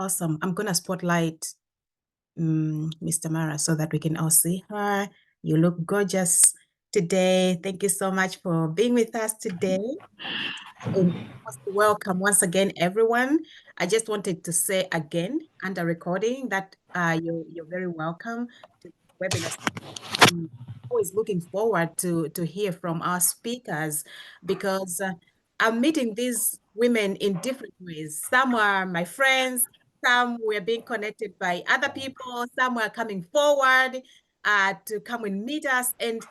Awesome. I'm going to spotlight Miss Tamara so that we can all see her. You look gorgeous today. Thank you so much for being with us today. And welcome once again, everyone. I just wanted to say again under recording that you're very welcome to the webinar. I'm always looking forward to hear from our speakers because I'm meeting these women in different ways. Some are my friends, some we're being connected by other people, some are coming forward to come and meet us, and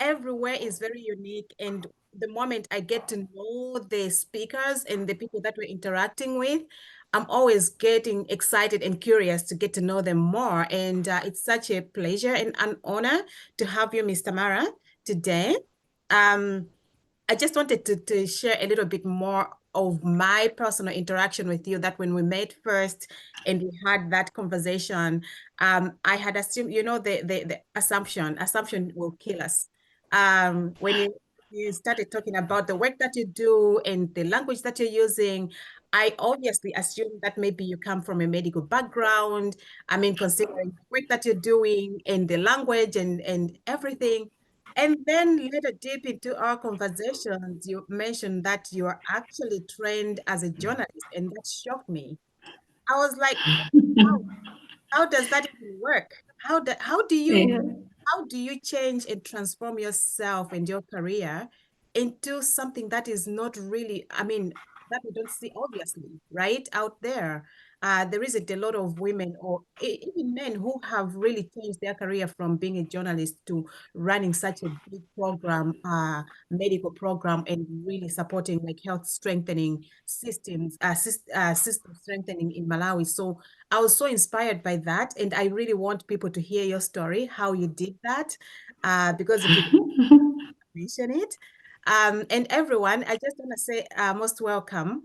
everywhere is very unique. And the moment I get to know the speakers and the people that we're interacting with, I'm always getting excited and curious to get to know them more. And it's such a pleasure and an honor to have you, Ms. Tamara, today. I just wanted to share a little bit more of my personal interaction with you, that when we met first and we had that conversation, I had assumed, the assumption will kill us. When you started talking about the work that you do and the language that you're using, I obviously assumed that maybe you come from a medical background. I mean, considering the work that you're doing and the language and everything. And then later deep into our conversations, you mentioned that you are actually trained as a journalist, and that shocked me. I was like, how does that even work? Yeah. How do you change and transform yourself and your career into something that is not really, I mean, that we don't see obviously, right? Out there. There isn't a lot of women or even men who have really changed their career from being a journalist to running such a big program, medical program, and really supporting like health strengthening systems, system strengthening in Malawi. So I was so inspired by that, and I really want people to hear your story, how you did that, because if you mention it. And everyone, I just want to say most welcome.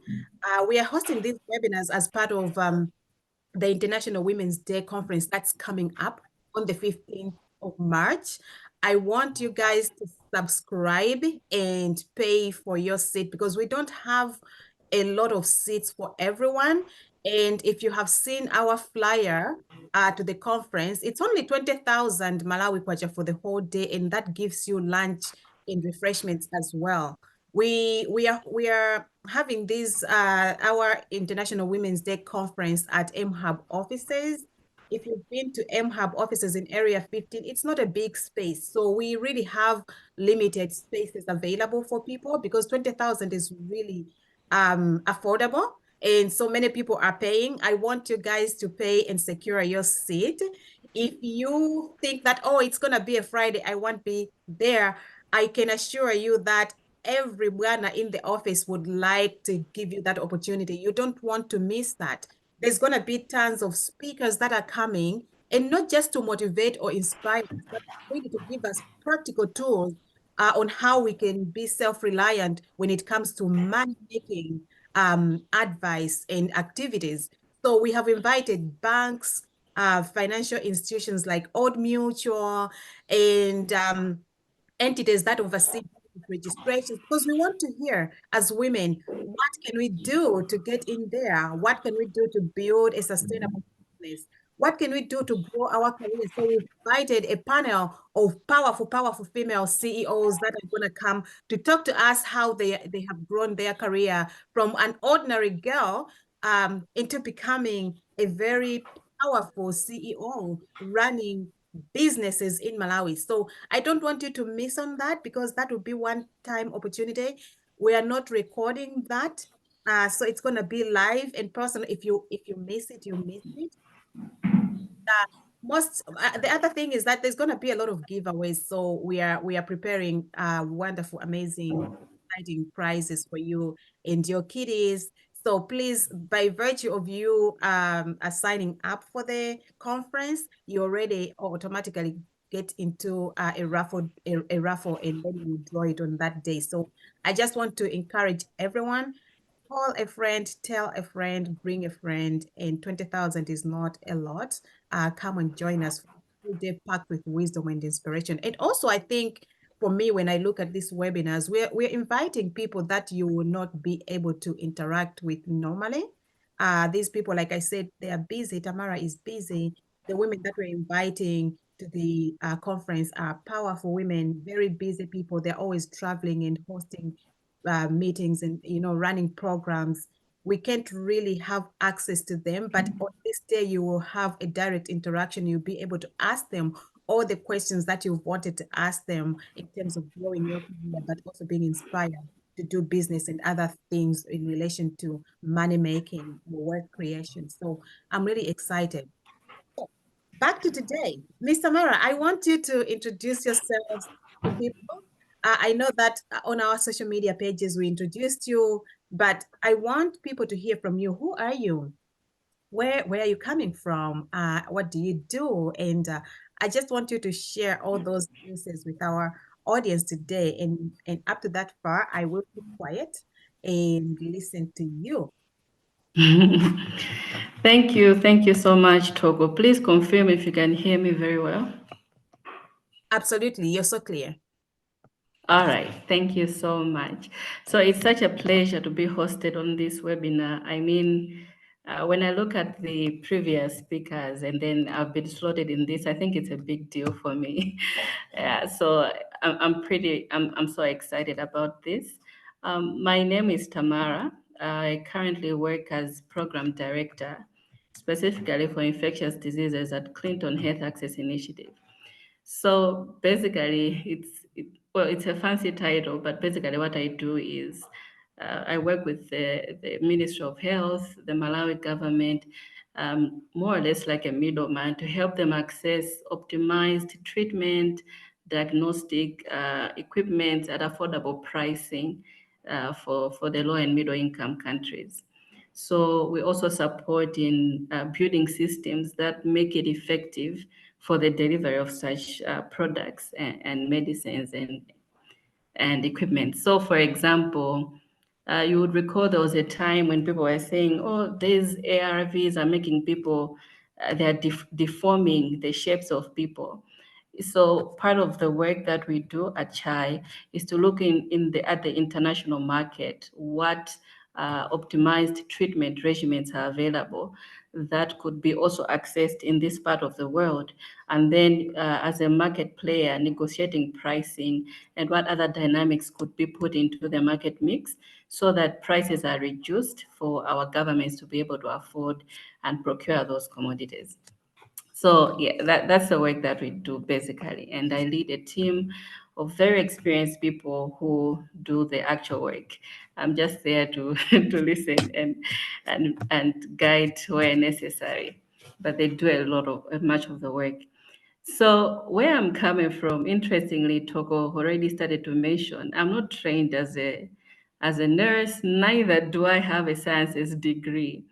We are hosting these webinars as part of the International Women's Day conference that's coming up on the 15th of March. I want you guys to subscribe and pay for your seat because we don't have a lot of seats for everyone. And if you have seen our flyer to the conference, it's only 20,000 Malawi kwacha for the whole day, and that gives you lunch and refreshments as well. We are having this our International Women's Day conference at MHub offices. If you've been to MHub offices in Area 15, it's not a big space. So we really have limited spaces available for people because 20,000 is really affordable. And so many people are paying. I want you guys to pay and secure your seat. If you think that, oh, it's going to be a Friday, I won't be there, I can assure you that everyone in the office would like to give you that opportunity. You don't want to miss that. There's going to be tons of speakers that are coming, and not just to motivate or inspire us, but really to give us practical tools on how we can be self-reliant when it comes to money-making advice and activities. So we have invited banks, financial institutions like Old Mutual, and entities that oversee registrations, because we want to hear as women, what can we do to get in there? What can we do to build a sustainable business? What can we do to grow our careers? So we've invited a panel of powerful female CEOs that are going to come to talk to us how they have grown their career from an ordinary girl into becoming a very powerful CEO running businesses in Malawi. So I don't want you to miss on that because that will be one-time opportunity. We are not recording that. So it's going to be live and personal. If you miss it, you miss it. The other thing is that there's going to be a lot of giveaways. So we are preparing wonderful, amazing, exciting prizes for you and your kiddies. So please, by virtue of you signing up for the conference, you already automatically get into a raffle, and then you draw it on that day. So I just want to encourage everyone, call a friend, tell a friend, bring a friend, and 20,000 is not a lot. Come and join us for a full day packed with wisdom and inspiration. And also, I think for me, when I look at these webinars, we're inviting people that you will not be able to interact with normally. these people, like I said, they are busy. Tamara is busy. The women that we're inviting to the conference are powerful women, very busy people. They're always traveling and hosting meetings and running programs. We can't really have access to them, but on this day you will have a direct interaction. You'll be able to ask them all the questions that you've wanted to ask them in terms of growing your career, but also being inspired to do business and other things in relation to money making or work creation. So I'm really excited. Back to today. Miss Tamara, I want you to introduce yourselves to people. I know that on our social media pages we introduced you, but I want people to hear from you. Who are you? Where are you coming from? What do you do? And I just want you to share all those pieces with our audience today. And up to that far, I will keep quiet and listen to you. Thank you so much, Togo. Please confirm if you can hear me very well. Absolutely, you're so clear. All right, thank you so much. So it's such a pleasure to be hosted on this webinar. I mean, when I look at the previous speakers and then I've been slotted in this, I think it's a big deal for me. So I'm so excited about this. My name is Tamara. I currently work as program director, specifically for infectious diseases at Clinton Health Access Initiative. So basically, it's a fancy title, but basically what I do is I work with the Ministry of Health, the Malawi government, more or less like a middleman to help them access optimized treatment, diagnostic equipment at affordable pricing for the low and middle income countries. So we also support in building systems that make it effective for the delivery of such products and medicines and equipment. So, for example, you would recall there was a time when people were saying, "Oh, these ARVs are making people, they're deforming the shapes of people." So part of the work that we do at Chai is to look at the international market, what optimized treatment regimens are available that could be also accessed in this part of the world. And then as a market player, negotiating pricing and what other dynamics could be put into the market mix so that prices are reduced for our governments to be able to afford and procure those commodities. So yeah, that's the work that we do basically. And I lead a team of very experienced people who do the actual work. I'm just there to to listen and guide where necessary. But they do much of the work. So where I'm coming from, interestingly, Togo already started to mention, I'm not trained as a nurse, neither do I have a sciences degree.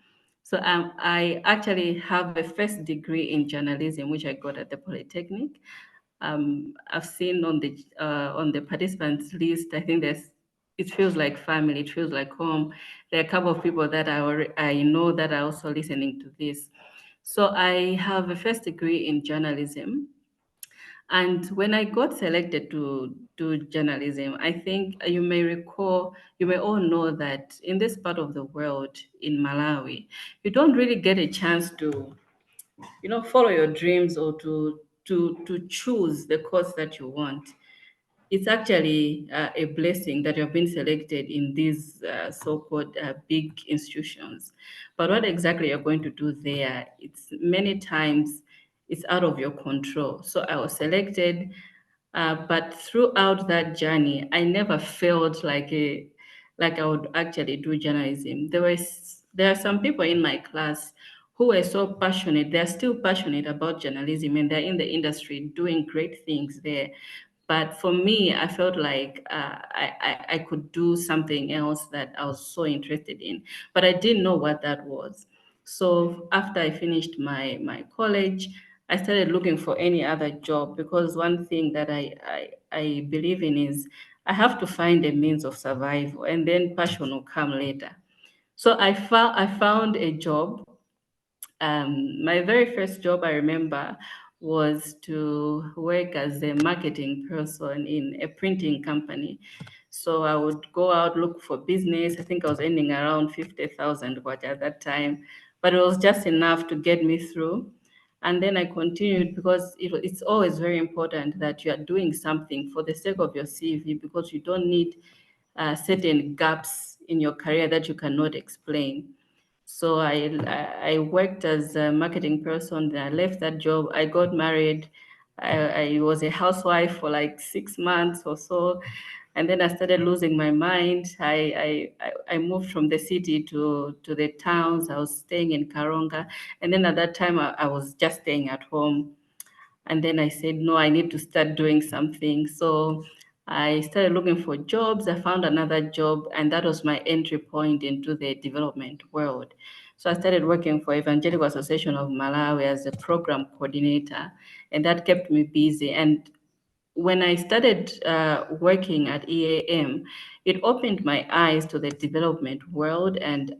So I actually have a first degree in journalism, which I got at the Polytechnic. I've seen on the participants list, I think it feels like family, it feels like home. There are a couple of people that I know that are also listening to this. So I have a first degree in journalism. And when I got selected to do journalism, I think you may recall, you may all know that in this part of the world, in Malawi, you don't really get a chance to, follow your dreams or to choose the course that you want. It's actually a blessing that you've been selected in these so-called big institutions. But what exactly you're going to do there, it's many times it's out of your control. So I was selected, but throughout that journey, I never felt like I would actually do journalism. There are some people in my class who were so passionate. They're still passionate about journalism, and they're in the industry doing great things there. But for me, I felt like I could do something else that I was so interested in, but I didn't know what that was. So after I finished my college, I started looking for any other job because one thing that I believe in is I have to find a means of survival, and then passion will come later. So I found a job. My very first job I remember was to work as a marketing person in a printing company. So I would go out, look for business. I think I was earning around 50,000 kwacha at that time, but it was just enough to get me through. And then I continued because it's always very important that you are doing something for the sake of your CV, because you don't need certain gaps in your career that you cannot explain. So I worked as a marketing person. Then I left that job. I got married. I was a housewife for like 6 months or so, and then I started losing my mind. I moved from the city to the towns. I was staying in Karonga, and then at that time I was just staying at home. And then I said, no, I need to start doing something. So I started looking for jobs. I found another job, and that was my entry point into the development world. So I started working for Evangelical Association of Malawi as a program coordinator, and that kept me busy. And when I started working at EAM, it opened my eyes to the development world and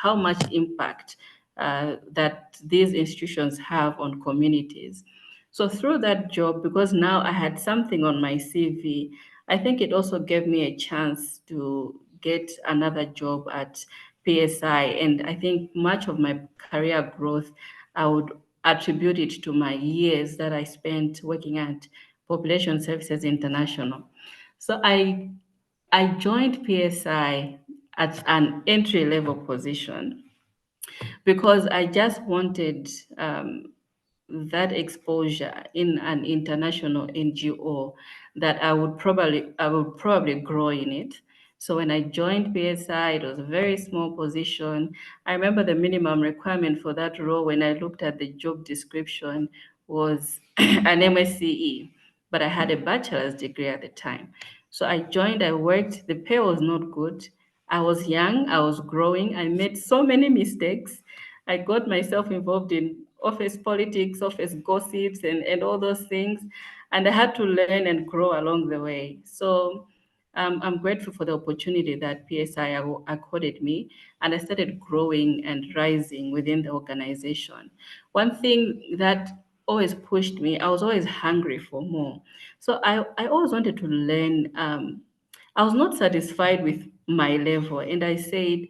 how much impact that these institutions have on communities. So through that job, because now I had something on my CV, I think it also gave me a chance to get another job at PSI. And I think much of my career growth, I would attribute it to my years that I spent working at Population Services International. So I joined PSI at an entry level position because I just wanted that exposure in an international NGO that I would probably grow in it. So when I joined PSI, it was a very small position. I remember the minimum requirement for that role when I looked at the job description was an MSCE, but I had a bachelor's degree at the time. So I joined, I worked, the pay was not good. I was young, I was growing, I made so many mistakes. I got myself involved in office politics, office gossips, and all those things. And I had to learn and grow along the way. So I'm grateful for the opportunity that PSI accorded me, and I started growing and rising within the organization. One thing that always pushed me, I was always hungry for more. So I always wanted to learn. I was not satisfied with my level, and I said,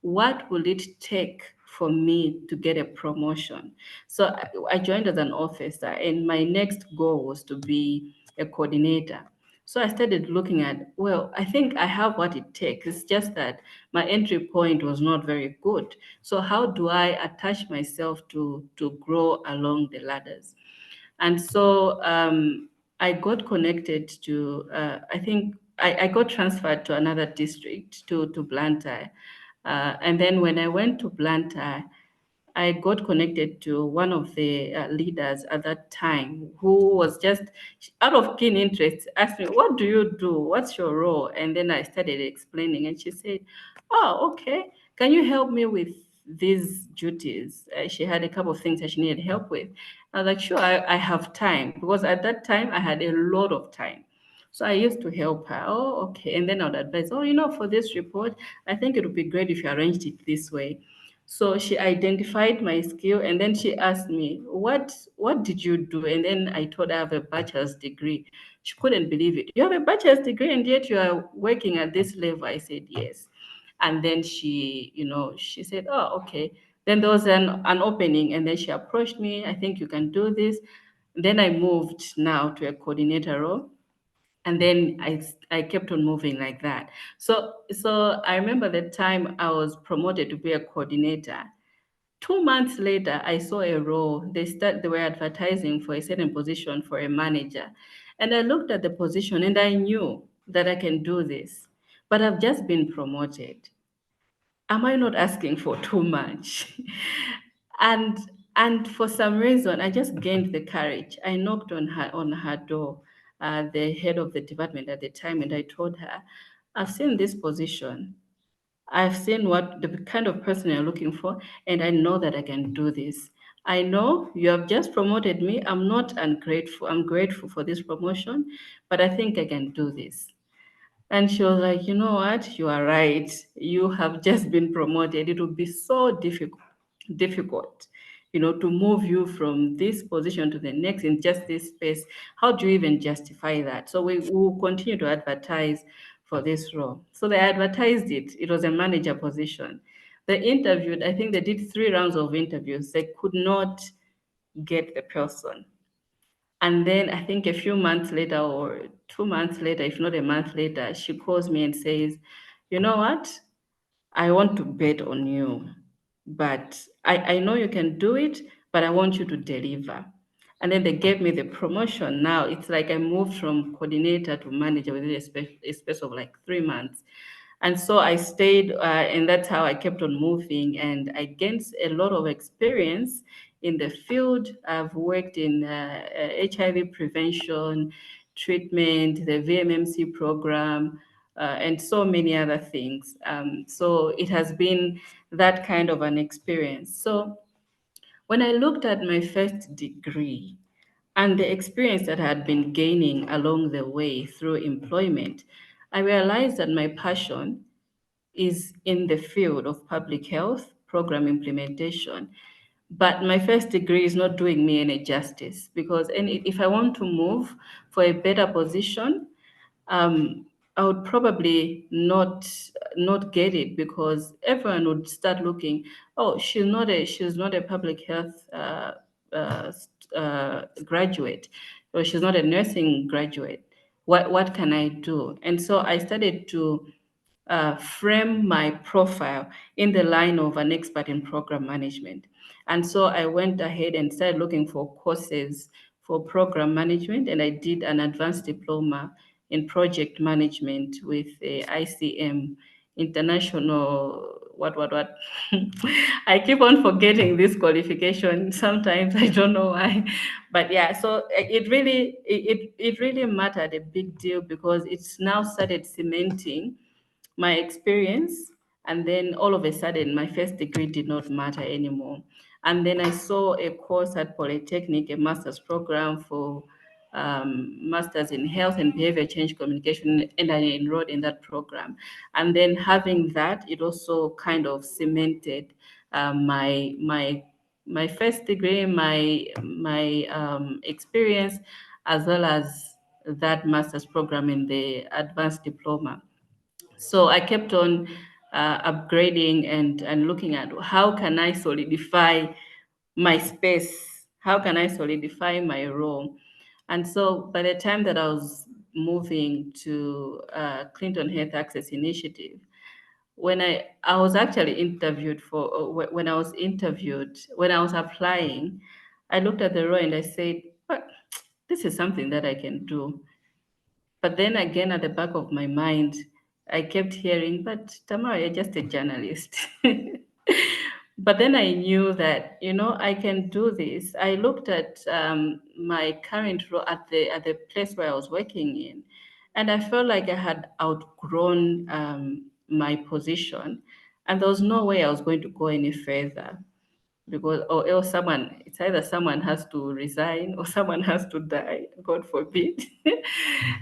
what will it take for me to get a promotion? So I joined as an officer, and my next goal was to be a coordinator. So I started looking at, well, I think I have what it takes. It's just that my entry point was not very good. So how do I attach myself to grow along the ladders? And so I got connected to, I think I got transferred to another district, to Blantyre. And then when I went to Blantyre, I got connected to one of the leaders at that time who was just out of keen interest, asked me, what do you do? What's your role? And then I started explaining, and she said, oh, okay. Can you help me with these duties? She had a couple of things that she needed help with. I was like, sure, I have time, because at that time I had a lot of time. So I used to help her. Oh, okay. And then I would advise, oh, for this report, I think it would be great if you arranged it this way. So she identified my skill, and then she asked me, what did you do? And then I told her I have a bachelor's degree. She couldn't believe it. You have a bachelor's degree and yet you are working at this level? I said, yes. And then she said, oh, okay. Then there was an opening, and then she approached me. I think you can do this. Then I moved now to a coordinator role, and then I kept on moving like that. So I remember the time I was promoted to be a coordinator. 2 months later, I saw a role. They were advertising for a certain position for a manager, and I looked at the position and I knew that I can do this, but I've just been promoted. Am I not asking for too much? and and for some reason, I just gained the courage. I knocked on her door, the head of the department at the time, and I told her, I've seen this position. I've seen what the kind of person you're looking for, and I know that I can do this. I know you have just promoted me. I'm not ungrateful. I'm grateful for this promotion, but I think I can do this. And she was like, you know what? You are right. You have just been promoted. It would be so difficult, to move you from this position to the next in just this space. How do you even justify that? So we will continue to advertise for this role. So they advertised it. It was a manager position. They interviewed, I think they did 3 rounds of interviews. They could not get the person. And then I think a few months later, or 2 months later, if not a month later, she calls me and says, you know what? I want to bet on you, but I know you can do it, but I want you to deliver. And then they gave me the promotion. Now it's like I moved from coordinator to manager within a space of like 3 months. And so I stayed, and that's how I kept on moving. And I gained a lot of experience in the field. I've worked in HIV prevention, treatment, the VMMC program, and so many other things. So it has been that kind of an experience. So when I looked at my first degree and the experience that I had been gaining along the way through employment, I realized that my passion is in the field of public health program implementation. But my first degree is not doing me any justice, because if I want to move for a better position, um, I would probably not get it, because everyone would start looking. Oh, she's not a public health uh, graduate, or she's not a nursing graduate. What can I do? And so I started to frame my profile in the line of an expert in program management. And so I went ahead and started looking for courses for program management, and I did an advanced diploma in project management with the ICM, International, what. I keep on forgetting this qualification. Sometimes I don't know why. But yeah, so it really mattered a big deal, because it's now started cementing my experience. And then all of a sudden my first degree did not matter anymore. And then I saw a course at Polytechnic, a master's program for masters in health and behavior change communication, and I enrolled in that program. And then having that, it also kind of cemented my first degree, my experience, as well as that master's program in the advanced diploma. So I kept on upgrading and looking at how can I solidify my space? How can I solidify my role? And so by the time that I was moving to Clinton Health Access Initiative, when I was actually interviewed for when I was applying, I looked at the role and I said, "But this is something that I can do." But then again, at the back of my mind, I kept hearing, but Tamara, you're just a journalist. But then I knew that, I can do this. I looked at my current role at the place where I was working in, and I felt like I had outgrown my position, and there was no way I was going to go any further, because or else it's either someone has to resign or someone has to die, God forbid.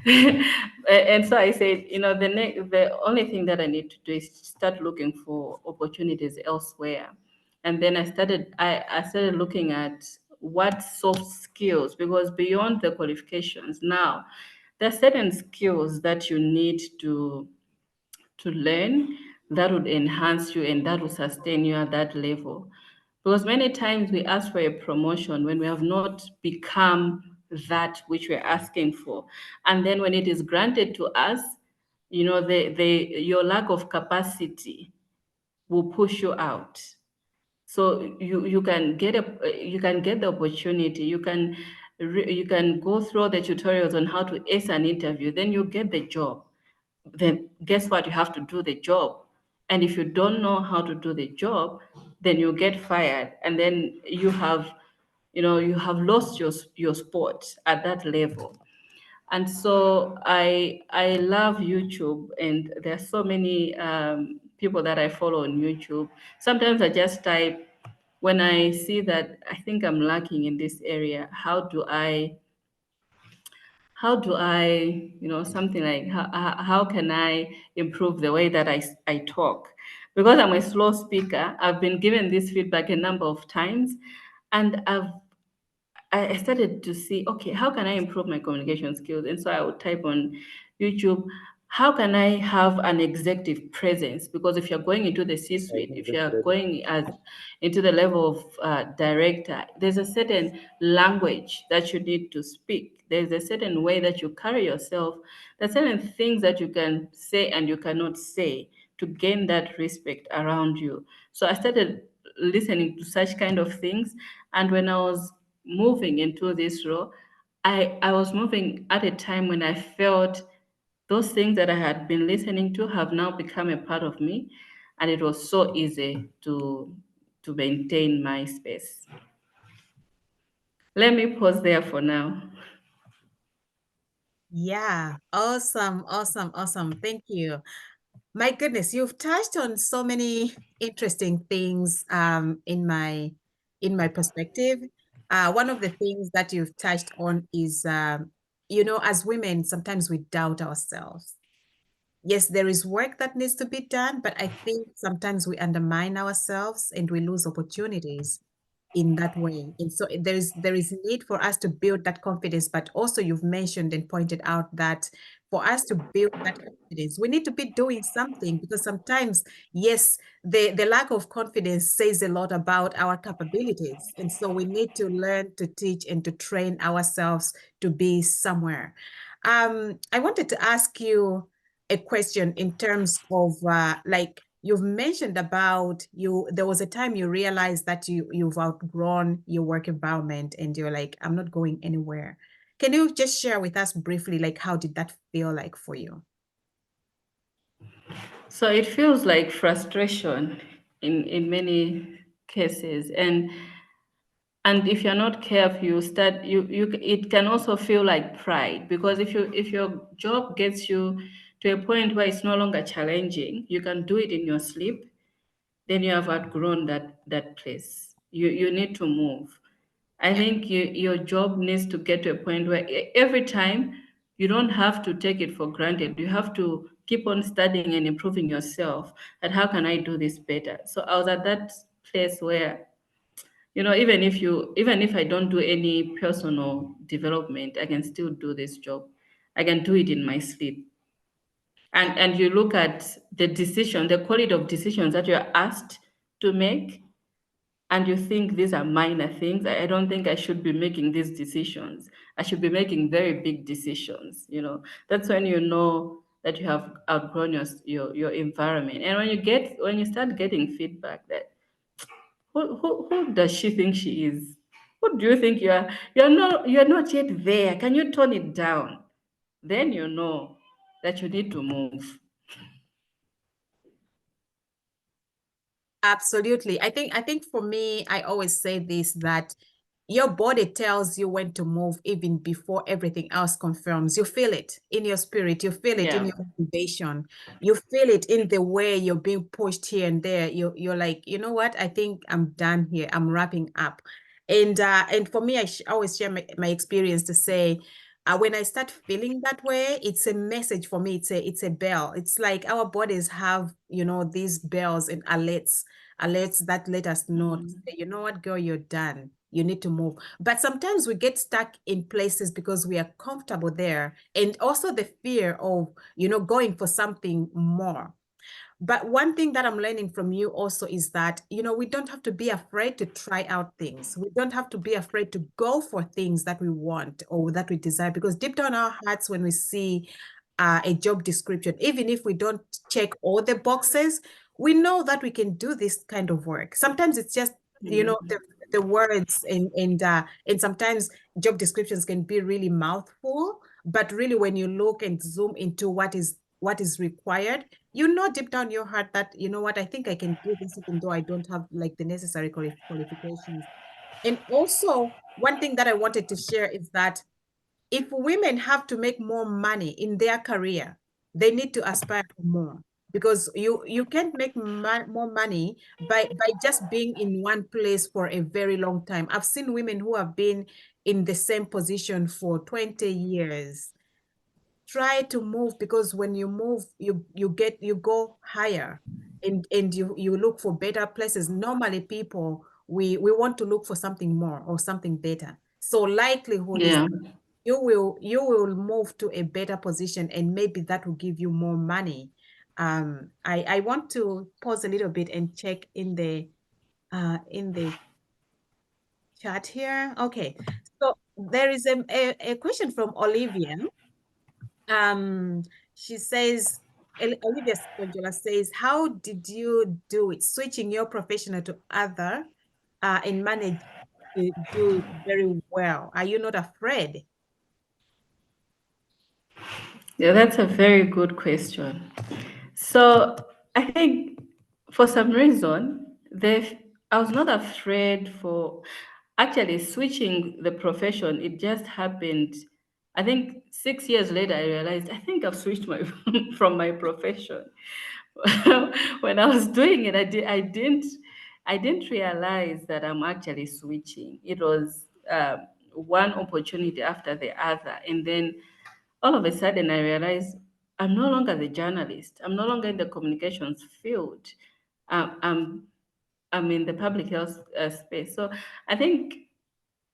And so I said, the only thing that I need to do is start looking for opportunities elsewhere. And then I started looking at what soft skills, because beyond the qualifications now, there are certain skills that you need to learn, that would enhance you and that will sustain you at that level. Because many times we ask for a promotion when we have not become that which we're asking for. And then when it is granted to us, your lack of capacity will push you out. So you can get the opportunity. You can go through the tutorials on how to ace an interview. Then you get the job. Then guess what? You have to do the job. And if you don't know how to do the job, then you get fired. And then you have lost your spot at that level. And so I love YouTube, and there are so many people that I follow on YouTube. Sometimes I just type, when I see that I think I'm lacking in this area, how do I, something like how can I improve the way that I talk? Because I'm a slow speaker, I've been given this feedback a number of times, and I started to see, okay, how can I improve my communication skills? And so I would type on YouTube, how can I have an executive presence? Because if you're going into the C-suite, if you're going into the level of director, there's a certain language that you need to speak. There's a certain way that you carry yourself. There's certain things that you can say and you cannot say to gain that respect around you. So I started listening to such kind of things. And when I was moving into this role, I was moving at a time when I felt those things that I had been listening to have now become a part of me, and it was so easy to maintain my space. Let me pause there for now. Yeah, awesome, awesome, awesome. Thank you. My goodness, you've touched on so many interesting things in my perspective. One of the things that you've touched on is as women, sometimes we doubt ourselves. Yes, there is work that needs to be done, but I think sometimes we undermine ourselves and we lose opportunities in that way. And so there is need for us to build that confidence, but also you've mentioned and pointed out that for us to build that confidence, we need to be doing something because sometimes, yes, the lack of confidence says a lot about our capabilities. And so we need to learn to teach and to train ourselves to be somewhere. I wanted to ask you a question in terms of like you've mentioned about there was a time you realized that you've outgrown your work environment and you're like, I'm not going anywhere. Can you just share with us briefly, like how did that feel like for you? So it feels like frustration in many cases, and if you're not careful, you it can also feel like pride, because if your job gets you to a point where it's no longer challenging, you can do it in your sleep, then you have outgrown that place. You need to move. I Yeah, think your job needs to get to a point where every time you don't have to take it for granted. You have to keep on studying and improving yourself. And how can I do this better? So I was at that place where, even if I don't do any personal development, I can still do this job. I can do it in my sleep. yeah. And you look at the quality of decisions that you're asked to make, and you think these are minor things. I don't think I should be making these decisions. I should be making very big decisions. That's when you know that you have outgrown your environment. And when you start getting feedback that who does she think she is? Who do you think you are? You're not yet there. Can you tone it down? Then you know that you need to move. Absolutely. I think for me, I always say this that your body tells you when to move even before everything else confirms. You feel it in your spirit, you feel it in Yeah. your motivation, you feel it in the way you're being pushed here and there. You're like, you know what? I think I'm done here. I'm wrapping up. And for me, I always share my experience to say when I start feeling that way, it's a message for me. It's a bell. It's like our bodies have, these bells and alerts that let us know to Mhm. say, you know what, girl, you're done. You need to move. But sometimes we get stuck in places because we are comfortable there. And also the fear of, going for something more. But one thing that I'm learning from you also is that, we don't have to be afraid to try out things. We don't have to be afraid to go for things that we want or that we desire, because deep down our hearts, when we see a job description, even if we don't check all the boxes, we know that we can do this kind of work. Sometimes it's just, the words and sometimes job descriptions can be really mouthful, but really when you look and zoom into what is required, deep down your heart that, you know what, I think I can do this even though I don't have like the necessary qualifications. And also, one thing that I wanted to share is that if women have to make more money in their career, they need to aspire for more, because you can't make more money by just being in one place for a very long time. I've seen women who have been in the same position for 20 years. Try to move, because when you move, you go higher, and you look for better places. Normally people, we want to look for something more or something better, so likelihood is Yeah. you will move to a better position, and maybe that will give you more money. I want to pause a little bit and check in the chat here. Okay, so there is a question from Olivia. Um, she says, Olivia Sponjola says, how did you do it? Switching your professional to other and manage to do it very well. Are you not afraid? Yeah, that's a very good question. So I think for some reason, I was not afraid for actually switching the profession. It just happened. I think 6 years later, I realized I think I've switched my from my profession. When I was doing it, I didn't realize that I'm actually switching. It was one opportunity after the other, and then all of a sudden I realized I'm no longer the journalist. I'm no longer in the communications field. Um, I'm I'm in the public health space. So I think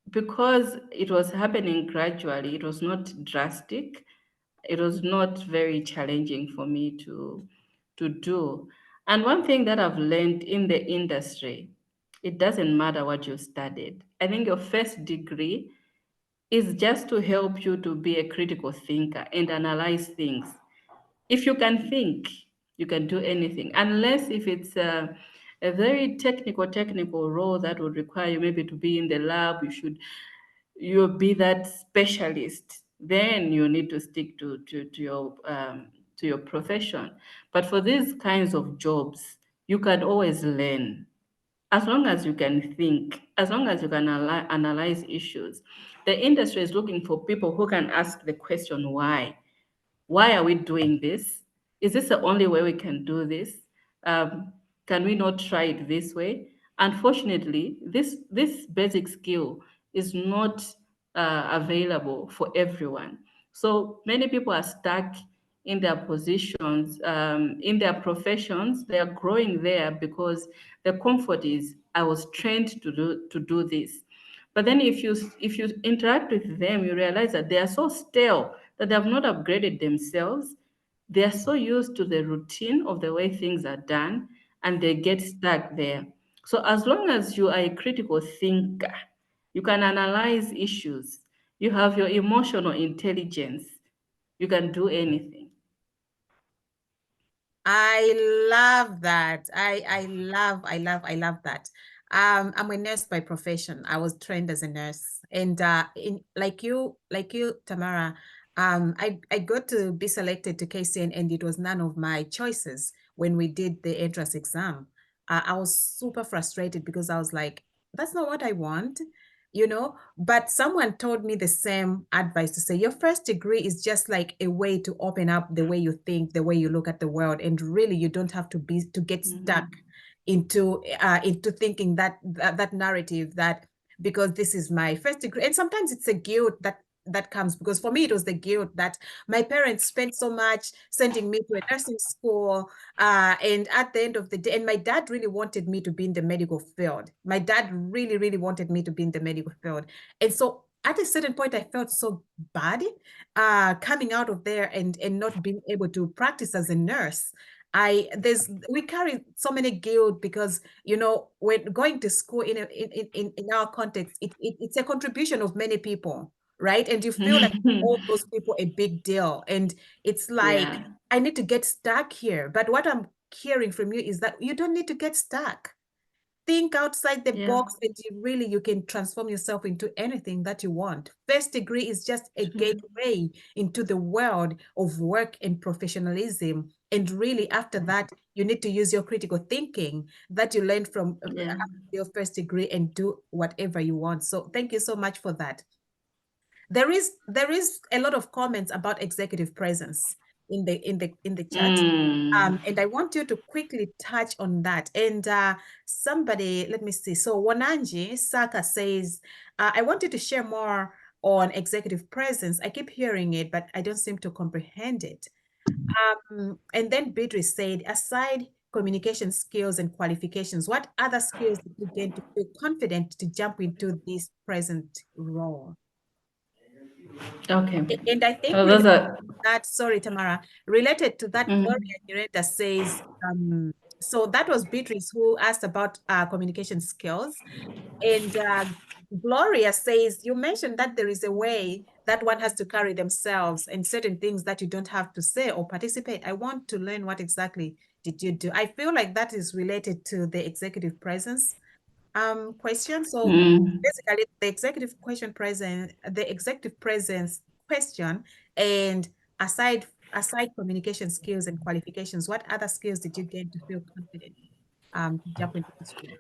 because it was happening gradually, it was not drastic. It was not very challenging for me to do. And one thing that I've learned in the industry, it doesn't matter what you studied. I think your first degree is just to help you to be a critical thinker and analyze things. If you can think, you can do anything, unless if it's a very technical role that would require you maybe to be in the lab, you'll be that specialist. Then you need to stick to your profession. But for these kinds of jobs, you can always learn as long as you can think, as long as you can analyze issues. The industry is looking for people who can ask the question why. Why are we doing this? Is this the only way we can do this? Um, can we not try it this way? Unfortunately, this basic skill is not available for everyone. So many people are stuck in their positions, in their professions. They are growing there because the comfort is I was trained to do this. But then if you interact with them, you realize that they are so stale that they have not upgraded themselves. They are so used to the routine of the way things are done, and they get stuck there. So as long as you are a critical thinker, you can analyze issues, you have your emotional intelligence, you can do anything. I love that. I love that. I'm a nurse by profession. I was trained as a nurse, and in like you, Tamara, I got to be selected to KCN, and it was none of my choices when we did the entrance exam. I was super frustrated because I was like, that's not what I want. But someone told me the same advice to say your first degree is just like a way to open up the way you think, the way you look at the world, and really you don't have to get stuck Mhm. into thinking that narrative that because this is my first degree. And sometimes it's a guilt that comes, because for me it was the guilt that my parents spent so much sending me to a nursing school, and at the end of the day, and my dad really wanted me to be in the medical field. My dad really, really wanted me to be in the medical field. And so at a certain point, I felt so bad coming out of there and not being able to practice as a nurse. We carry so many guilt because when going to school in our context, it's a contribution of many people, right? And you feel like all those people a big deal. And it's like Yeah, I need to get stuck here. But what I'm hearing from you is that you don't need to get stuck. Think outside the yeah. box, and you can transform yourself into anything that you want. First degree is just a gateway into the world of work and professionalism. And really, after that, you need to use your critical thinking that you learned from Yeah. your first degree and do whatever you want. So thank you so much for that. There is a lot of comments about executive presence in the chat. Mm. And I want you to quickly touch on that. And somebody, let me see. So Wananji Saka says, I want you to share more on executive presence. I keep hearing it, but I don't seem to comprehend it. And then Beatrice said, aside communication skills and qualifications, what other skills did you gain to feel confident to jump into this present role? Okay. And I think Oh, those related are. to that, sorry, Tamara, related to that, Gloria Mhm. Nurenda says, so that was Beatrice who asked about communication skills. And Gloria says, you mentioned that there is a way that one has to carry themselves and certain things that you don't have to say or participate. I want to learn what exactly did you do? I feel like that is related to the executive presence question. So Mm. basically the executive presence question, and aside communication skills and qualifications, what other skills did you gain to feel confident to jump into this role?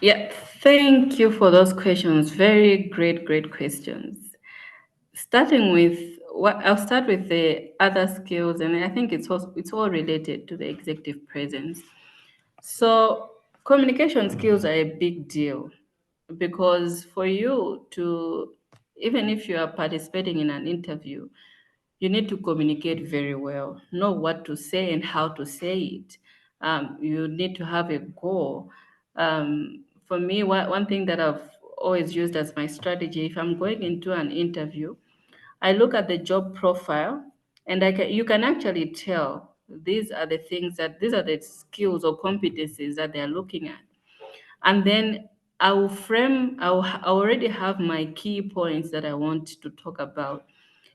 Yeah, thank you for those questions. Very great, great questions. Starting with what I'll start with the other skills, and I think it's all related to the executive presence. So communication skills are a big deal because for you to, even if you are participating in an interview, you need to communicate very well, know what to say and how to say it. You need to have a goal. For me, one thing that I've always used as my strategy, if I'm going into an interview, I look at the job profile, and you can actually tell these are the skills or competencies that they're looking at. And then I already have my key points that I want to talk about.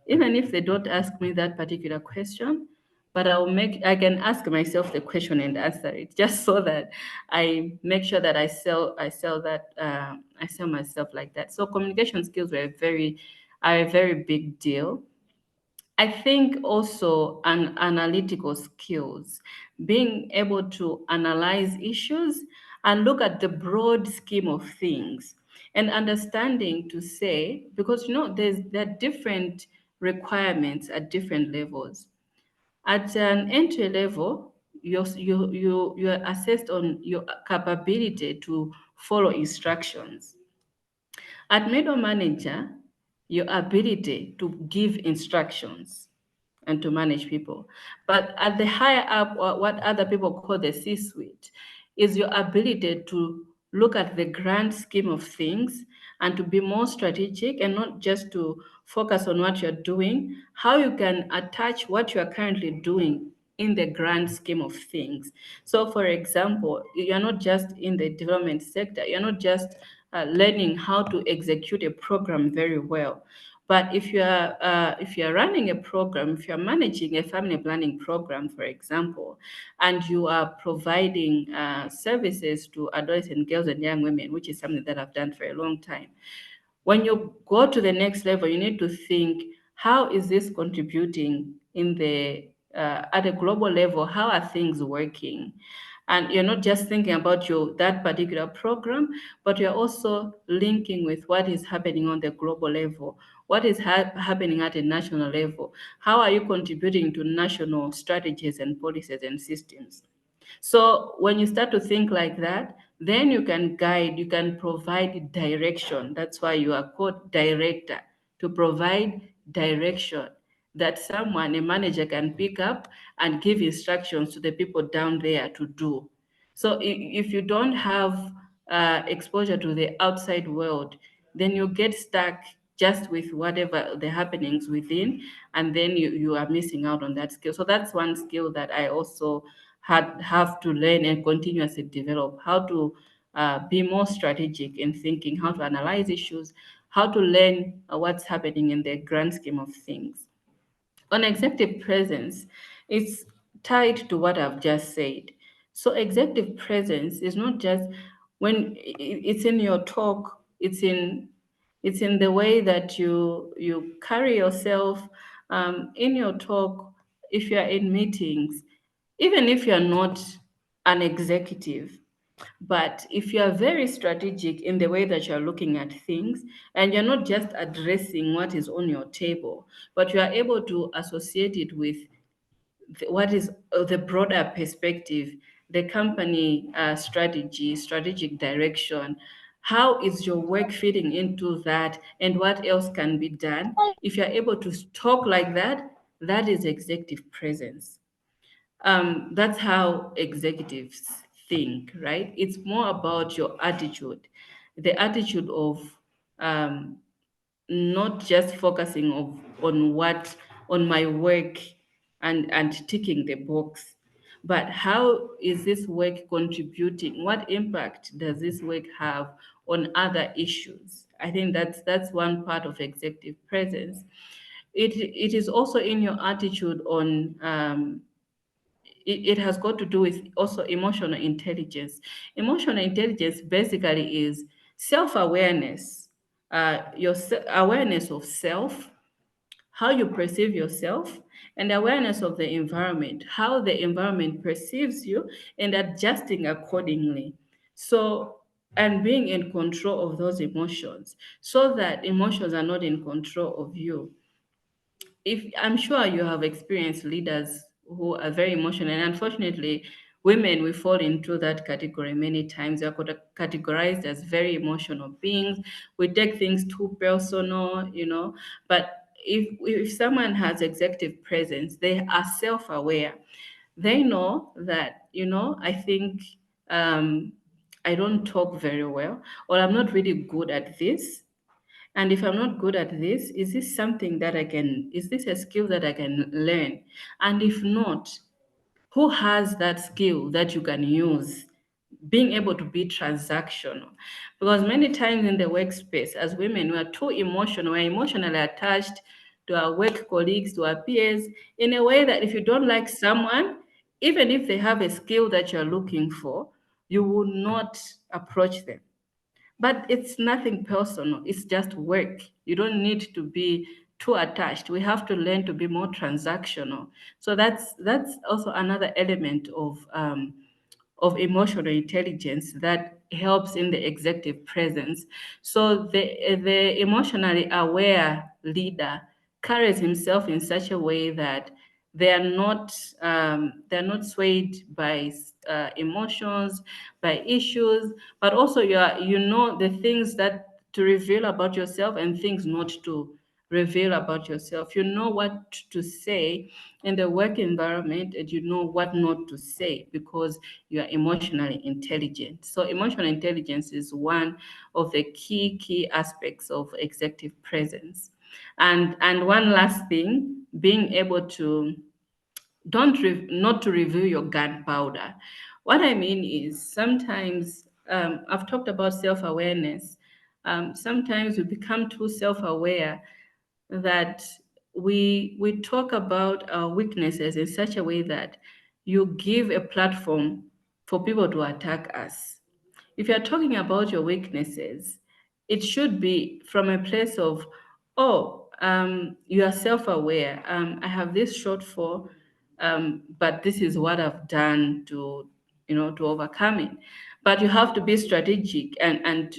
Even if they don't ask me that particular question, but I can ask myself the question and answer it, just so that I make sure that I sell myself like that. So communication skills are a very big deal. I think also an analytical skills, being able to analyze issues and look at the broad scheme of things, and understanding to say, because there are different requirements at different levels. At an entry level, you're assessed on your capability to follow instructions. At middle manager, your ability to give instructions and to manage people. But at the higher up, or what other people call the C suite, is your ability to look at the grand scheme of things and to be more strategic and not just to focus on what you're doing, how you can attach what you are currently doing in the grand scheme of things. So, for example, you're not just in the development sector, you're not just learning how to execute a program very well. But if you're running a program, if you're managing a family planning program, for example, and you are providing services to adolescent girls and young women, which is something that I've done for a long time, when you go to the next level, you need to think, how is this contributing in the at a global level? How are things working? And you're not just thinking about that particular program, but you're also linking with what is happening on the global level, what is happening at a national level. How are you contributing to national strategies and policies and systems? So when you start to think like that, then you can guide, you can provide direction. That's why you are called director, to provide direction that someone, a manager, can pick up and give instructions to the people down there to do. So if you don't have exposure to the outside world, then you get stuck just with whatever the happenings within, and then you are missing out on that skill. So that's one skill that I also have to learn and continuously develop, how to be more strategic in thinking, how to analyze issues, how to learn what's happening in the grand scheme of things. On executive presence, it's tied to what I've just said. So executive presence is not just when it's in your talk, it's in the way that you carry yourself in your talk. If you're in meetings, even if you're not an executive, but if you are very strategic in the way that you're looking at things, and you're not just addressing what is on your table, but you are able to associate it with what is the broader perspective, the company strategy, strategic direction. How is your work fitting into that, and what else can be done? If you're able to talk like that, that is executive presence. That's how executives think, right? It's more about your attitude, the attitude of um, not just focusing on my work and ticking the box, but how is this work contributing? What impact does this work have on other issues? I think that's one part of executive presence. It is also in your attitude on it has got to do with also emotional intelligence. Emotional intelligence basically is self-awareness, awareness of self, how you perceive yourself, and awareness of the environment, how the environment perceives you, and adjusting accordingly. So, and being in control of those emotions so that emotions are not in control of you. If I'm sure you have experienced leaders who are very emotional, and unfortunately, women we fall into that category many times. We are categorized as very emotional beings. We take things too personal, But if someone has executive presence, they are self-aware. They know that, I think um, I don't talk very well, or I'm not really good at this, and if I'm not good at this, is this a skill that I can learn? And if not, who has that skill that you can use? Being able to be transactional. Because many times in the workspace, as women, we are too emotional, we're emotionally attached to our work colleagues, to our peers, in a way that if you don't like someone, even if they have a skill that you're looking for, you will not approach them. But it's nothing personal, it's just work. You don't need to be too attached. We have to learn to be more transactional. So that's also another element of emotional intelligence that helps in the executive presence. So the emotionally aware leader carries himself in such a way that they're not swayed by emotions, by issues, but also you know the things that to reveal about yourself and things not to reveal about yourself. You know what to say in the work environment, and you know what not to say because you are emotionally intelligent. So emotional intelligence is one of the key aspects of executive presence. And one last thing, being able to not to review your gunpowder. What I mean is sometimes I've talked about self-awareness. Sometimes we become too self-aware that we talk about our weaknesses in such a way that you give a platform for people to attack us. If you're talking about your weaknesses, it should be from a place of, oh, you are self-aware. I have this shortfall, but this is what I've done to overcome it. But you have to be strategic and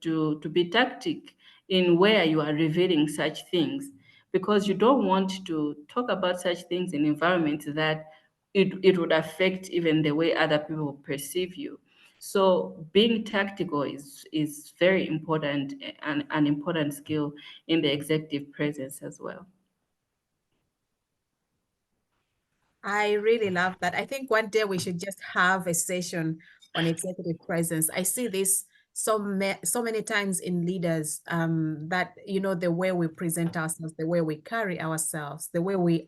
to be tactic in where you are revealing such things, because you don't want to talk about such things in environments that it would affect even the way other people perceive you. So being tactical is very important, and an important skill in the executive presence as well. I really love that. I think one day we should just have a session on executive presence. I see this so many times in leaders, that the way we present ourselves, the way we carry ourselves, the way we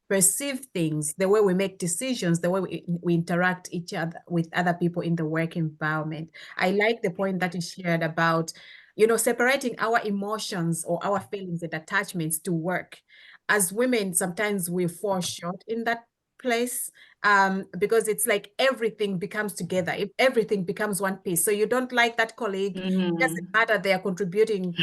perceive things, the way we make decisions, the way we interact each other with other people in the work environment. I like the point that you shared about separating our emotions or our feelings and attachments to work. As women, sometimes we fall short in that place, because it's like everything becomes together. If everything becomes one piece. So you don't like that colleague, it doesn't Mhm. matter they are contributing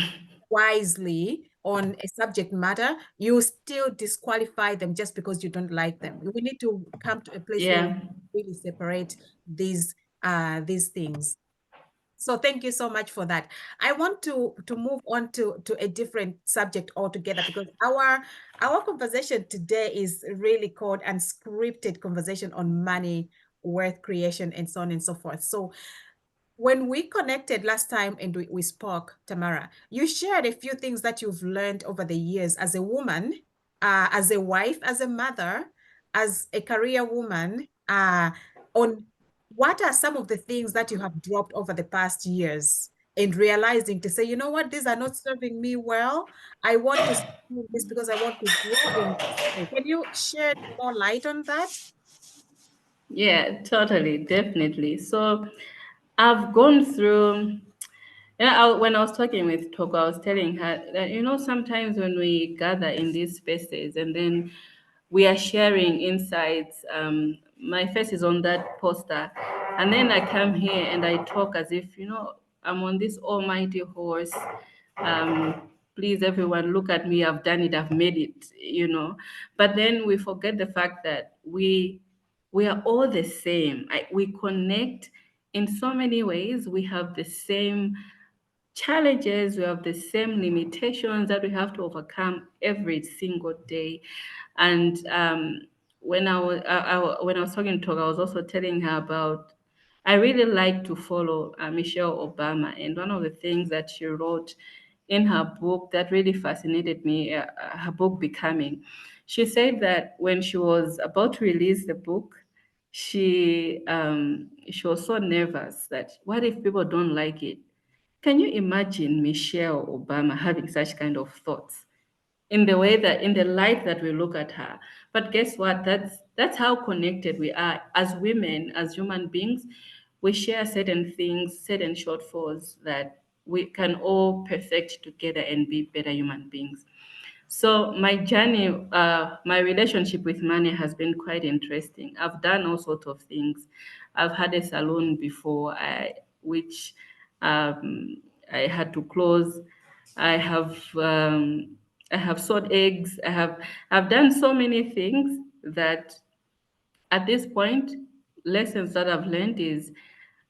wisely on a subject matter, you still disqualify them just because you don't like them. We need to come to a place where we Yeah. really separate these things. So thank you so much for that. I want to move on to a different subject altogether, because our conversation today is really called Unscripted Conversation on Money, Wealth Creation, and so on and so forth. So when we connected last time and we spoke, Tamara, you shared a few things that you've learned over the years as a woman, as a wife, as a mother, as a career woman, on what are some of the things that you have dropped over the past years? and realizing to say, you know what, these are not serving me well. I want to do this because I want to grow in this way. Can you shed more light on that? Yeah, totally, definitely. So I've gone through. When I was talking with Toko, I was telling her that, sometimes when we gather in these spaces and then we are sharing insights, my face is on that poster. And then I come here and I talk as if, I'm on this almighty horse. Please, everyone, look at me. I've done it. I've made it. But then we forget the fact that we are all the same. We connect in so many ways. We have the same challenges, we have the same limitations that we have to overcome every single day. And when I was talking to her, I was also telling her about, I really like to follow Michelle Obama, and one of the things that she wrote in her book that really fascinated me, her book Becoming, she said that when she was about to release the book, she was so nervous that what if people don't like it? Can you imagine Michelle Obama having such kind of thoughts in the way that in the light that we look at her? But guess what? That's how connected we are as women, as human beings. We share certain things, certain shortfalls that we can all perfect together and be better human beings. So my journey, my relationship with money has been quite interesting. I've done all sorts of things. I've had a salon before, which I had to close. I have I have sold eggs. I've done so many things that at this point, lessons that I've learned is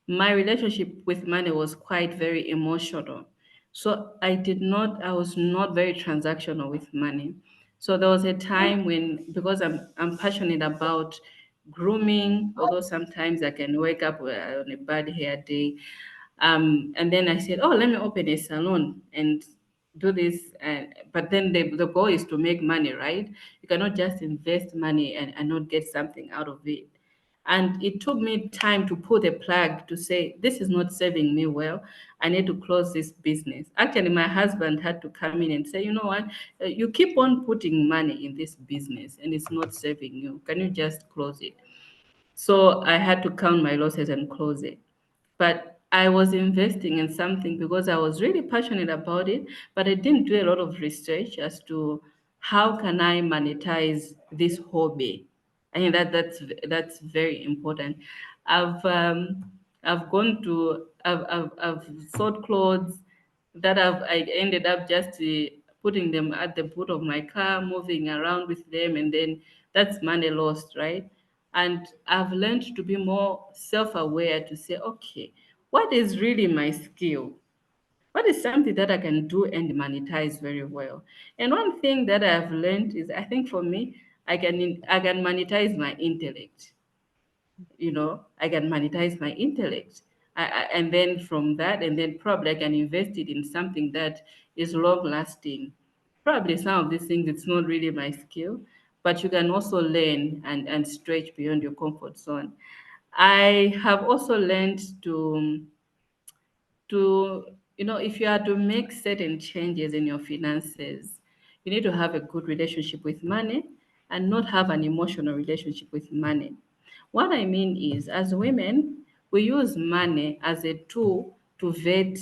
my relationship with money was quite very emotional. So I was not very transactional with money. So there was a time when, because I'm passionate about grooming, although sometimes I can wake up on a bad hair day. And then I said, oh, let me open a salon and do this. But then the goal is to make money, right? You cannot just invest money and not get something out of it. And it took me time to pull the plug to say, this is not serving me well. I need to close this business. Actually, my husband had to come in and say, you know what? You keep on putting money in this business and it's not serving you. Can you just close it? So I had to count my losses and close it. But I was investing in something because I was really passionate about it, but I didn't do a lot of research as to how can I monetize this hobby. I think that's very important. I've um, I've sold clothes that I ended up just putting them at the boot of my car, moving around with them, and then that's money lost, right? And I've learned to be more self-aware to say, okay, what is really my skill? What is something that I can do and monetize very well? And one thing that I've learned is, I think for me, I can monetize my intellect. I can monetize my intellect. And then from that, and then probably I can invest it in something that is long lasting. Probably some of these things, it's not really my skill, but you can also learn and stretch beyond your comfort zone. I have also learned to if you are to make certain changes in your finances, you need to have a good relationship with money and not have an emotional relationship with money. What I mean is, as women, we use money as a tool to vet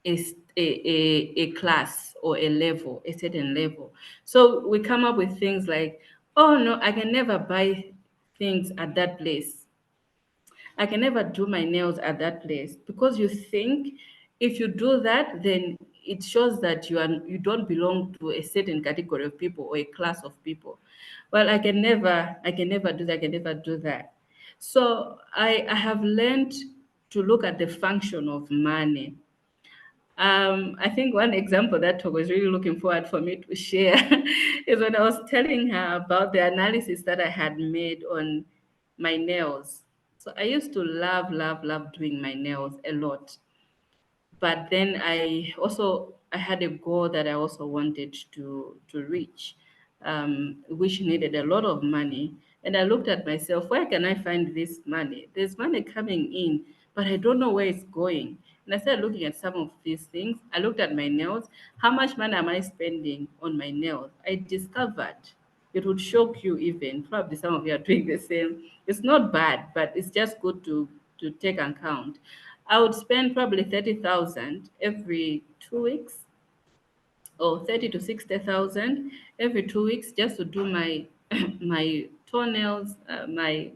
a class or a level, a certain level. So we come up with things like, oh no, I can never buy things at that place. I can never do my nails at that place, because you think if you do that, then it shows that you don't belong to a certain category of people or a class of people. Well, I can never do that. I can never do that. So I have learned to look at the function of money. I think one example that I was really looking forward for me to share is when I was telling her about the analysis that I had made on my nails. So I used to love, love, love doing my nails a lot. But then I had a goal that I also wanted to reach, which needed a lot of money. And I looked at myself, where can I find this money? There's money coming in, but I don't know where it's going. And I started looking at some of these things. I looked at my nails. How much money am I spending on my nails? I discovered it would shock you even. Probably some of you are doing the same. It's not bad, but it's just good to take account. I would spend probably 30,000 every 2 weeks, or 30 to 60,000 every 2 weeks, just to do my my toenails, my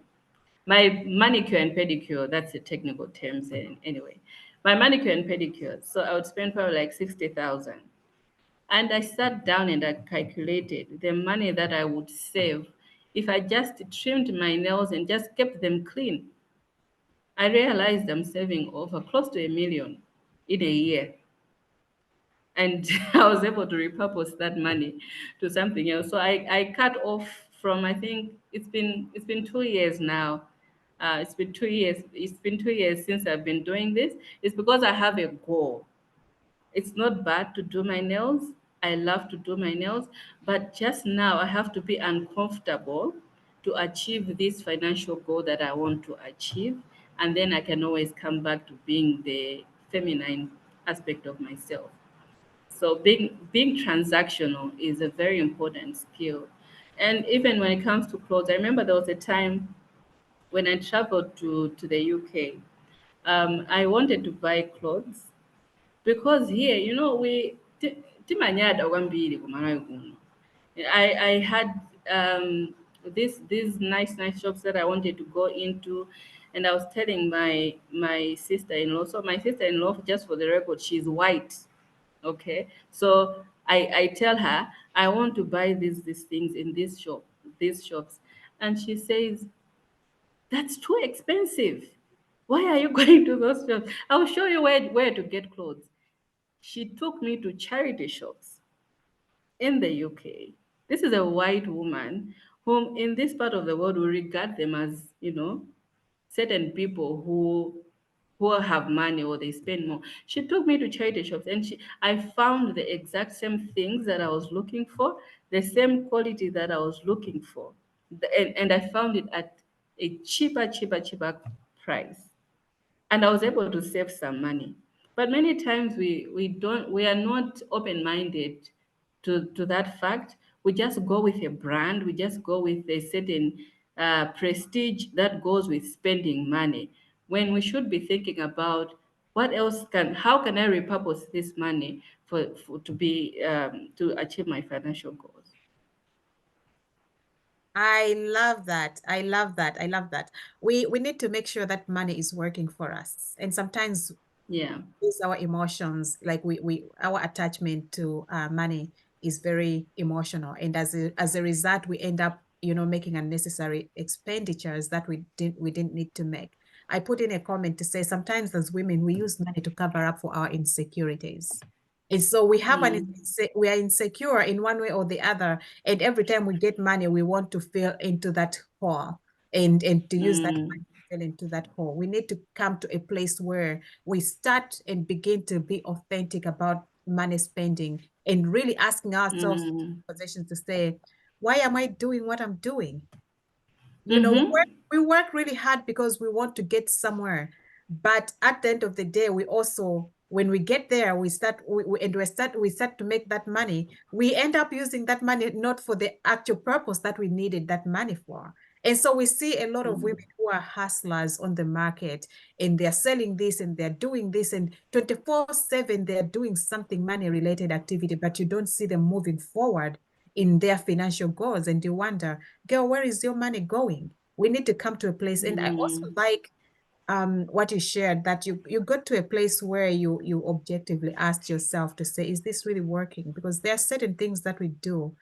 manicure and pedicure. That's the technical terms. Anyway, my manicure and pedicure. So I would spend probably like 60,000. And I sat down and I calculated the money that I would save if I just trimmed my nails and just kept them clean. I realized I'm saving over close to 1 million in a year. And I was able to repurpose that money to something else. So I cut off from, I think it's been 2 years now. It's been 2 years since I've been doing this. It's because I have a goal. It's not bad to do my nails. I love to do my nails, but just now I have to be uncomfortable to achieve this financial goal that I want to achieve. And then I can always come back to being the feminine aspect of myself. So being transactional is a very important skill. And even when it comes to clothes, I remember there was a time when I traveled to the UK. I wanted to buy clothes because here, timanyada kwambiri kumalawi kuno. I had these nice shops that I wanted to go into, and I was telling my sister-in-law. So my sister-in-law, just for the record, she's white. Okay, so I tell her I want to buy these things in these shops, and she says that's too expensive. Why are you going to those shops? I'll show you where to get clothes. She took me to charity shops in the UK. This is a white woman whom in this part of the world we regard them as, certain people who have money or they spend more. She took me to charity shops and I found the exact same things that I was looking for, the same quality that I was looking for. And I found it at a cheaper price, and I was able to save some money. But many times we are not open minded to that fact. We just go with a brand. We just go with a certain prestige that goes with spending money, when we should be thinking about how can I repurpose this money for to be to achieve my financial goals. I love that. I love that. I love that. We need to make sure that money is working for us. And sometimes Yeah. it's our emotions, like we our attachment to money is very emotional. And as a result, we end up, making unnecessary expenditures that we didn't need to make. I put in a comment to say sometimes as women, we use money to cover up for our insecurities. And so Mm, we are insecure in one way or the other. And every time we get money, we want to fill into that hole and to use that money mm, to fill into that hole. We need to come to a place where we start and begin to be authentic about money spending and really asking ourselves mm, positions to say, why am I doing what I'm doing? We work, mm-hmm, we work really hard because we want to get somewhere. But at the end of the day, we also, when we get there, we start to make that money. We end up using that money not for the actual purpose that we needed that money for. And so we see a lot of women who are hustlers on the market, and they're selling this and they're doing this, and 24/7 they're doing something money related activity, but you don't see them moving forward in their financial goals. And you wonder, girl, where is your money going? We need to come to a place. And I also mm, like what you shared, that you got to a place where you objectively asked yourself to say, is this really working? Because there are certain things that we do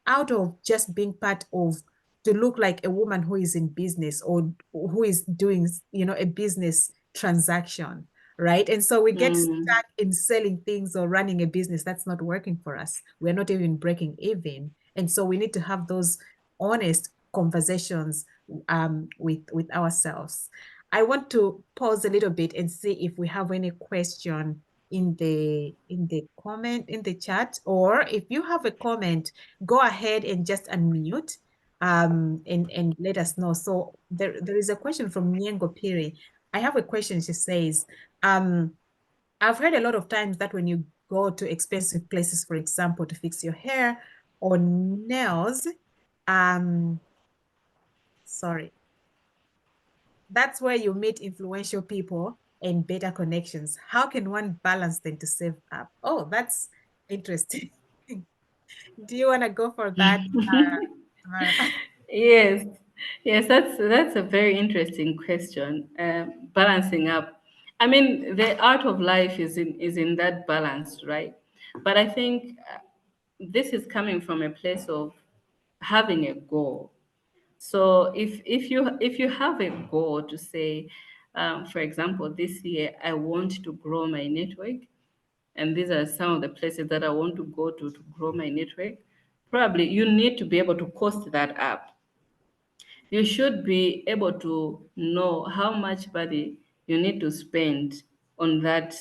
out of just being part of, to look like a woman who is in business or who is doing, a business transaction, right? And so we get mm. stuck in selling things or running a business that's not working for us. We're not even breaking even. And so we need to have those honest conversations with ourselves. I want to pause a little bit and see if we have any question in the comment in the chat, or if you have a comment, go ahead and just unmute and let us know. So there is a question from Nyengo Piri. I have a question. She says, um, I've heard a lot of times that when you go to expensive places, for example, to fix your hair or nails, sorry, that's where you meet influential people and better connections. How can one balance them to save up? Oh, that's interesting. Do you want to go for that, Tamara? Yes, yes, that's a very interesting question. Balancing up. I mean, the art of life is in that balance, right? But I think this is coming from a place of having a goal. So if you have a goal to say, for example, this year I want to grow my network, and these are some of the places that I want to go to grow my network, probably you need to be able to cost that up. You should be able to know how much money you need to spend on that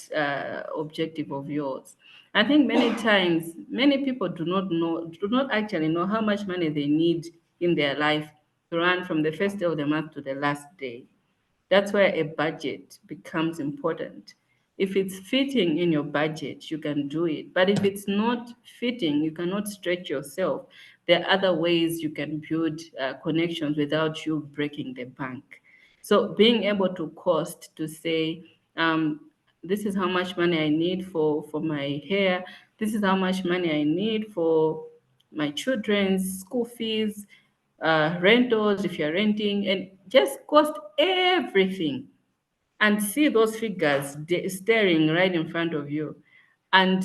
objective of yours. I think many times, many people do not actually know how much money they need in their life to run from the first day of the month to the last day. That's where a budget becomes important. If it's fitting in your budget, you can do it. But if it's not fitting, you cannot stretch yourself. There are other ways you can build connections without you breaking the bank. So being able to cost to say, this is how much money I need for my hair. This is how much money I need for my children's school fees, rentals if you're renting, and just cost everything and see those figures staring right in front of you and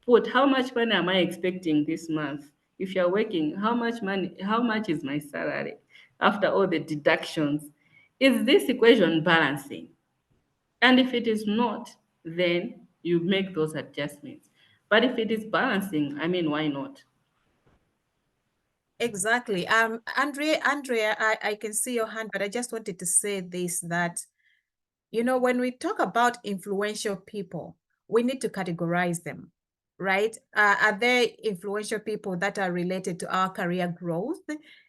put how much money am I expecting this month? If you're working, how much is my salary after all the deductions? Is this equation balancing? And if it is not, then you make those adjustments. But if it is balancing, I mean, why not? Exactly. Andrea, I can see your hand, but I just wanted to say this, that when we talk about influential people, we need to categorize them, right? Are there influential people that are related to our career growth?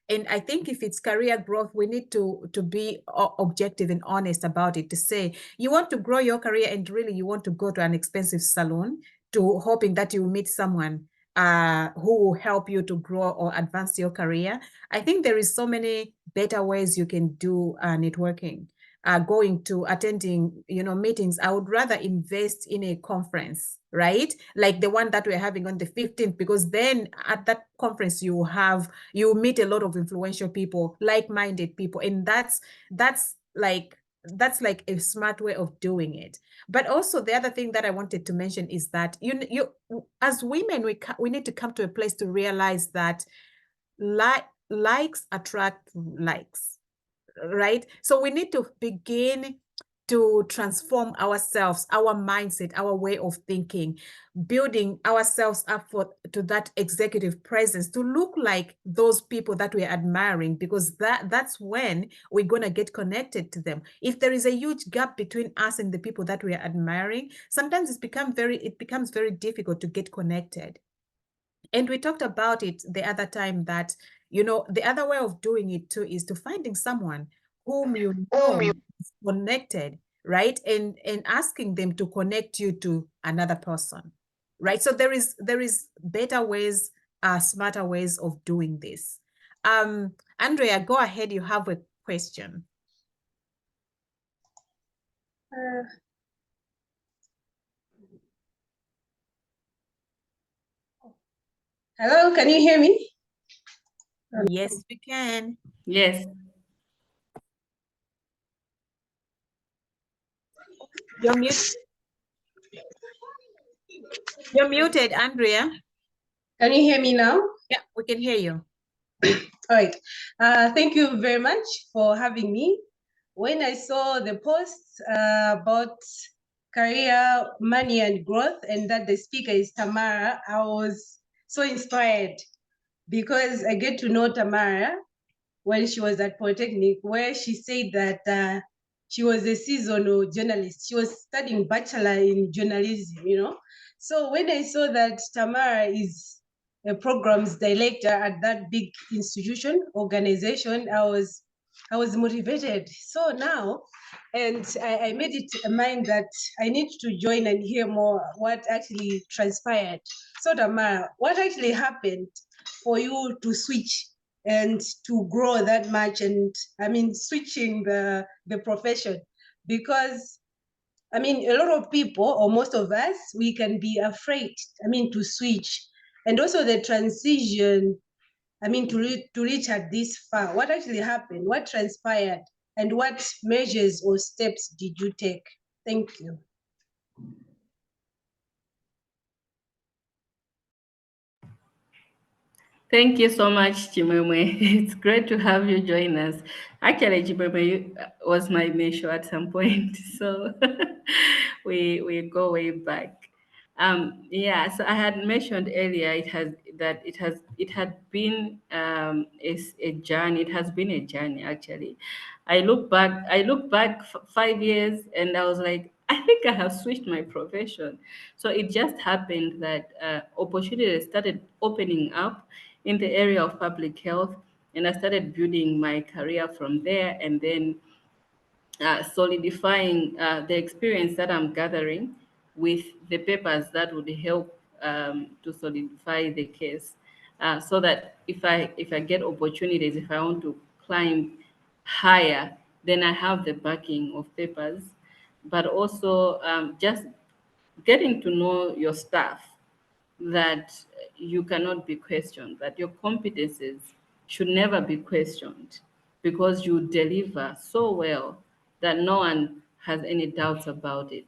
And I think if it's career growth, we need to be objective and honest about it, to say you want to grow your career and really you want to go to an expensive salon to hoping that you meet someone who will help you to grow or advance your career. I think there is so many better ways you can do networking. Going to attending, meetings. I would rather invest in a conference, right? Like the one that we're having on the 15th, because then at that conference you meet a lot of influential people, like-minded people, and that's like a smart way of doing it. But also the other thing that I wanted to mention is that you as women, we need to come to a place to realize that likes attract likes, right? So we need to begin to transform ourselves, our mindset, our way of thinking, building ourselves up to that executive presence, to look like those people that we're admiring, because that's when we're going to get connected to them. If there is a huge gap between us and the people that we are admiring, sometimes it becomes very difficult to get connected. And we talked about it the other time that, the other way of doing it too is to finding someone whom you know is connected, right? And asking them to connect you to another person, right? So there is better ways, smarter ways of doing this. Andrea, go ahead. You have a question. Uh, Hello, can you hear me? Yes, we can. Yes. You're muted. You're muted, Andrea. Can you hear me now? Yeah, we can hear you. All right. Thank you very much for having me. When I saw the posts about career, money, and growth, and that the speaker is Tamara, I was so inspired because I get to know Tamara when she was at Polytechnic, where she said that she was a seasonal journalist. She was studying bachelor in journalism. So when I saw that Tamara is a programs director at that big organization, I was I was motivated. So now, and I made it a mind that I need to join and hear more what actually transpired. So Tamara, what actually happened for you to switch and to grow that much? And I mean, switching the profession, because I mean, a lot of people, or most of us, we can be afraid, I mean, to switch. And also the transition, I mean, to reach at this far. What actually happened? What transpired? And what measures or steps did you take? Thank you. Thank you so much, Chimwemwe. It's great to have you join us. Actually, Chimwemwe was my mentor at some point, so we go way back. Yeah, so I had mentioned earlier it had been a journey. It has been a journey actually. I look back 5 years and I was like, I think I have switched my profession. So it just happened that opportunities started opening up in the area of public health, and I started building my career from there, and then solidifying the experience that I'm gathering with the papers that would help to solidify the case, so that if I get opportunities, if I want to climb higher, then I have the backing of papers, but also just getting to know your staff, that you cannot be questioned, that your competences should never be questioned because you deliver so well that no one has any doubts about it.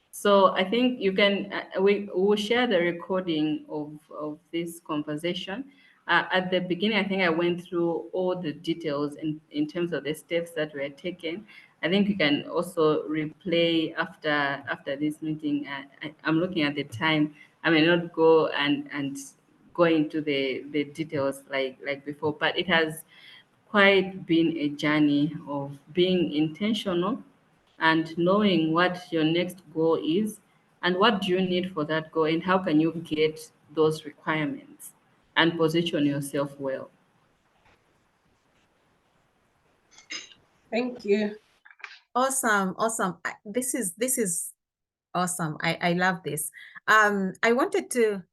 So I think you can, we will share the recording of this conversation. At the beginning, I think I went through all the details in terms of the steps that were taken. I think you can also replay after this meeting. I'm looking at the time. I may not go and go into the details like before, but it has quite been a journey of being intentional and knowing what your next goal is and what do you need for that goal and how can you get those requirements and position yourself well. Thank you. Awesome, awesome. This is awesome. I love this. I wanted to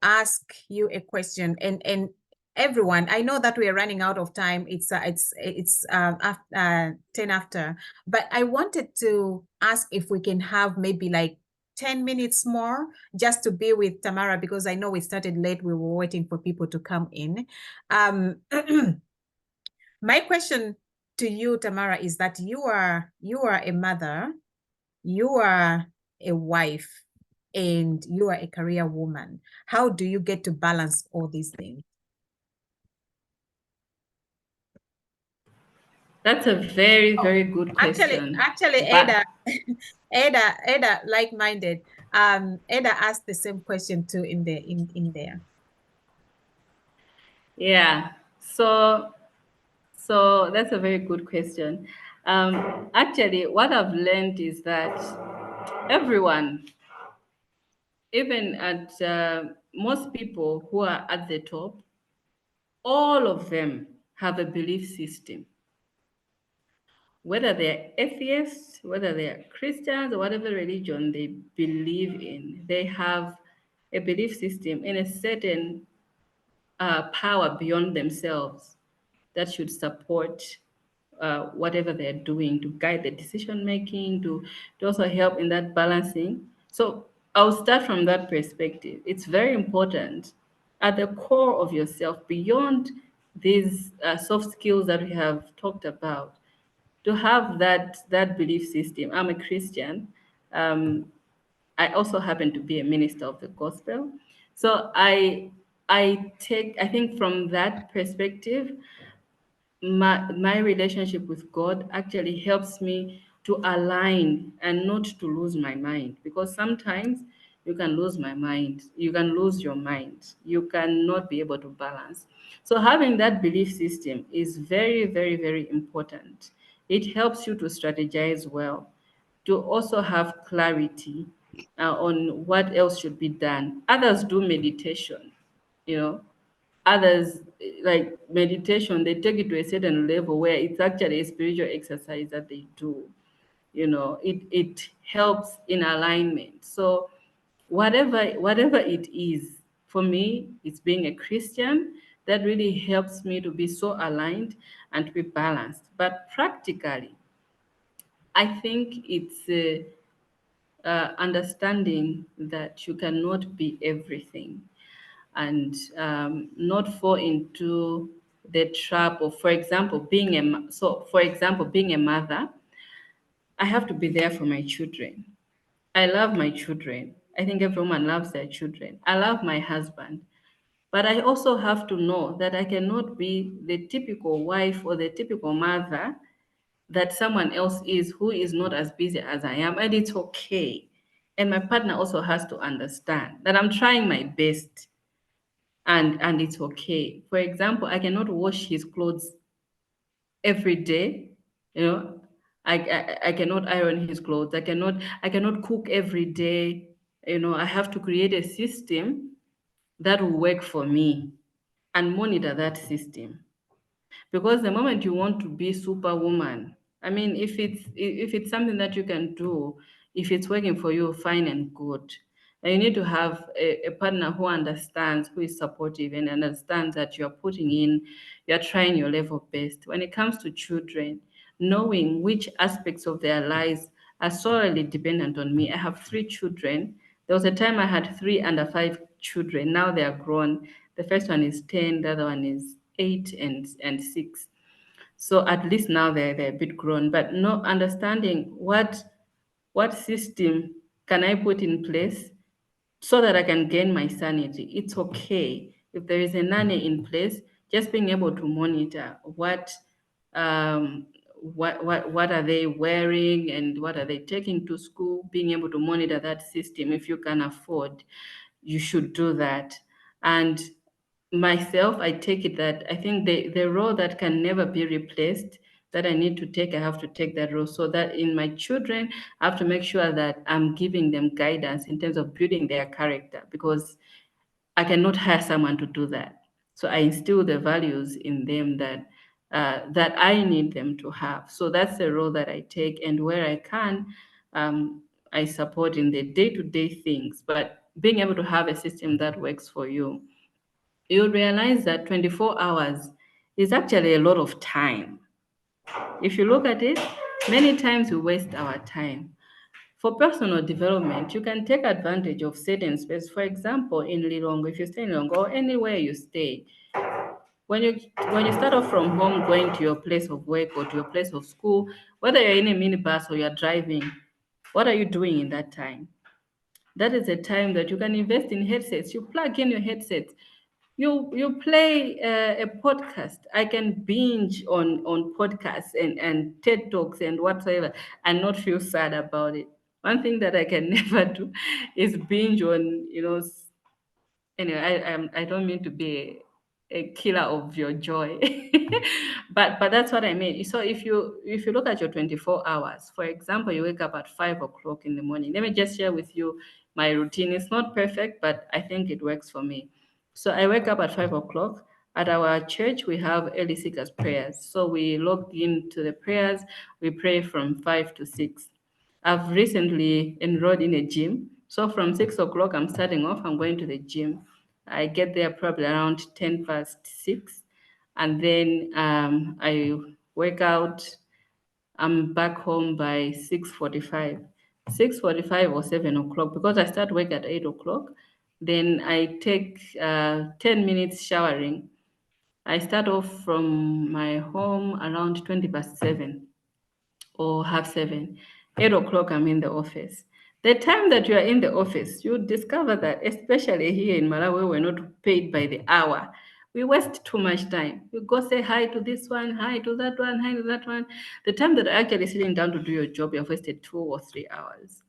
ask you a question, and everyone, I know that we are running out of time. It's after 10 after, but I wanted to ask if we can have maybe like 10 minutes more just to be with Tamara, because I know we started late. We were waiting for people to come in. My question to you, Tamara, is that you are a mother, you are a wife, and you are a career woman. How do you get to balance all these things? That's a very, very good question. Actually, But Ada, like-minded. Ada asked the same question too in there. yeah, so that's a very good question. Actually, what I've learned is that everyone, even at most people who are at the top, all of them have a belief system. Whether they're atheists, whether they're Christians, or whatever religion they believe in, they have a belief system in a certain power beyond themselves that should support whatever they're doing to guide the decision making, to also help in that balancing. So I'll start from that perspective. It's very important at the core of yourself, beyond these soft skills that we have talked about, to have that belief system. I'm a Christian. Um, I also happen to be a minister of the gospel. So I think from that perspective, my relationship with God actually helps me to align and not to lose my mind, because sometimes you can lose my mind, you can lose your mind, you cannot be able to balance. So having that belief system is very, very, very important. It helps you to strategize well, to also have clarity on what else should be done. Others do meditation, you know, Others, like meditation, they take it to a certain level where it's actually a spiritual exercise that they do. It helps in alignment. So whatever it is, for me, it's being a Christian that really helps me to be so aligned and to be balanced. But practically, I think it's understanding that you cannot be everything, and not fall into the trap of, for example, being a mother. I have to be there for my children. I love my children. I think every woman loves their children. I love my husband. But I also have to know that I cannot be the typical wife or the typical mother that someone else is who is not as busy as I am. And it's okay. And my partner also has to understand that I'm trying my best, and it's okay. For example, I cannot wash his clothes every day. you know I cannot iron his clothes. I cannot cook every day. I have to create a system that will work for me and monitor that system. Because the moment you want to be superwoman, I mean, if it's something that you can do, if it's working for you, fine and good. And you need to have a partner who understands, who is supportive, and understands that you're putting in, you're trying your level best. When it comes to children, knowing which aspects of their lives are solely dependent on me. I have 3 children. There was a time I had 3 under 5 children. Now they are grown. The first one is 10, the other one is 8 and 6. So at least now they're a bit grown, but no understanding what system can I put in place so that I can gain my sanity. It's okay if there is a nanny in place, just being able to monitor what are they wearing and what are they taking to school, being able to monitor that system. If you can afford, you should do that. And myself, I take it that I think the role that can never be replaced, that I need to take, I have to take that role, so that in my children, I have to make sure that I'm giving them guidance in terms of building their character, because I cannot hire someone to do that. So I instill the values in them that I need them to have. So that's the role that I take, and where I can, I support in the day-to-day things. But being able to have a system that works for you, you'll realize that 24 hours is actually a lot of time. If you look at it, many times we waste our time. For personal development, you can take advantage of certain space. For example, in Lilongo, if you stay in Lilongo or anywhere you stay, when you start off from home going to your place of work or to your place of school, whether you're in a minibus or you're driving, what are you doing in that time? That is a time that you can invest in headsets. You plug in your headsets. You play a podcast. I can binge on podcasts and TED Talks and whatsoever and not feel sad about it. One thing that I can never do is binge on, anyway, I don't mean to be a killer of your joy, but that's what I mean. So if you look at your 24 hours, for example, you wake up at 5 o'clock in the morning. Let me just share with you my routine. It's not perfect, but I think it works for me. So I wake up at 5 o'clock. At our church, we have early seekers prayers. So we log into the prayers. We pray from 5 to 6. I've recently enrolled in a gym. So from 6 o'clock, I'm starting off, I'm going to the gym. I get there probably around 10 past 6. And then I work out. I'm back home by 6:45. 6:45 or 7 o'clock, because I start work at 8 o'clock. Then I take 10 minutes showering. I start off from my home around 20 past 7 or half 7. 8 o'clock, I'm in the office. The time that you are in the office, you discover that, especially here in Malawi, we're not paid by the hour. We waste too much time. You go say hi to this one, hi to that one, hi to that one. The time that you're actually sitting down to do your job, you've wasted 2 or 3 hours.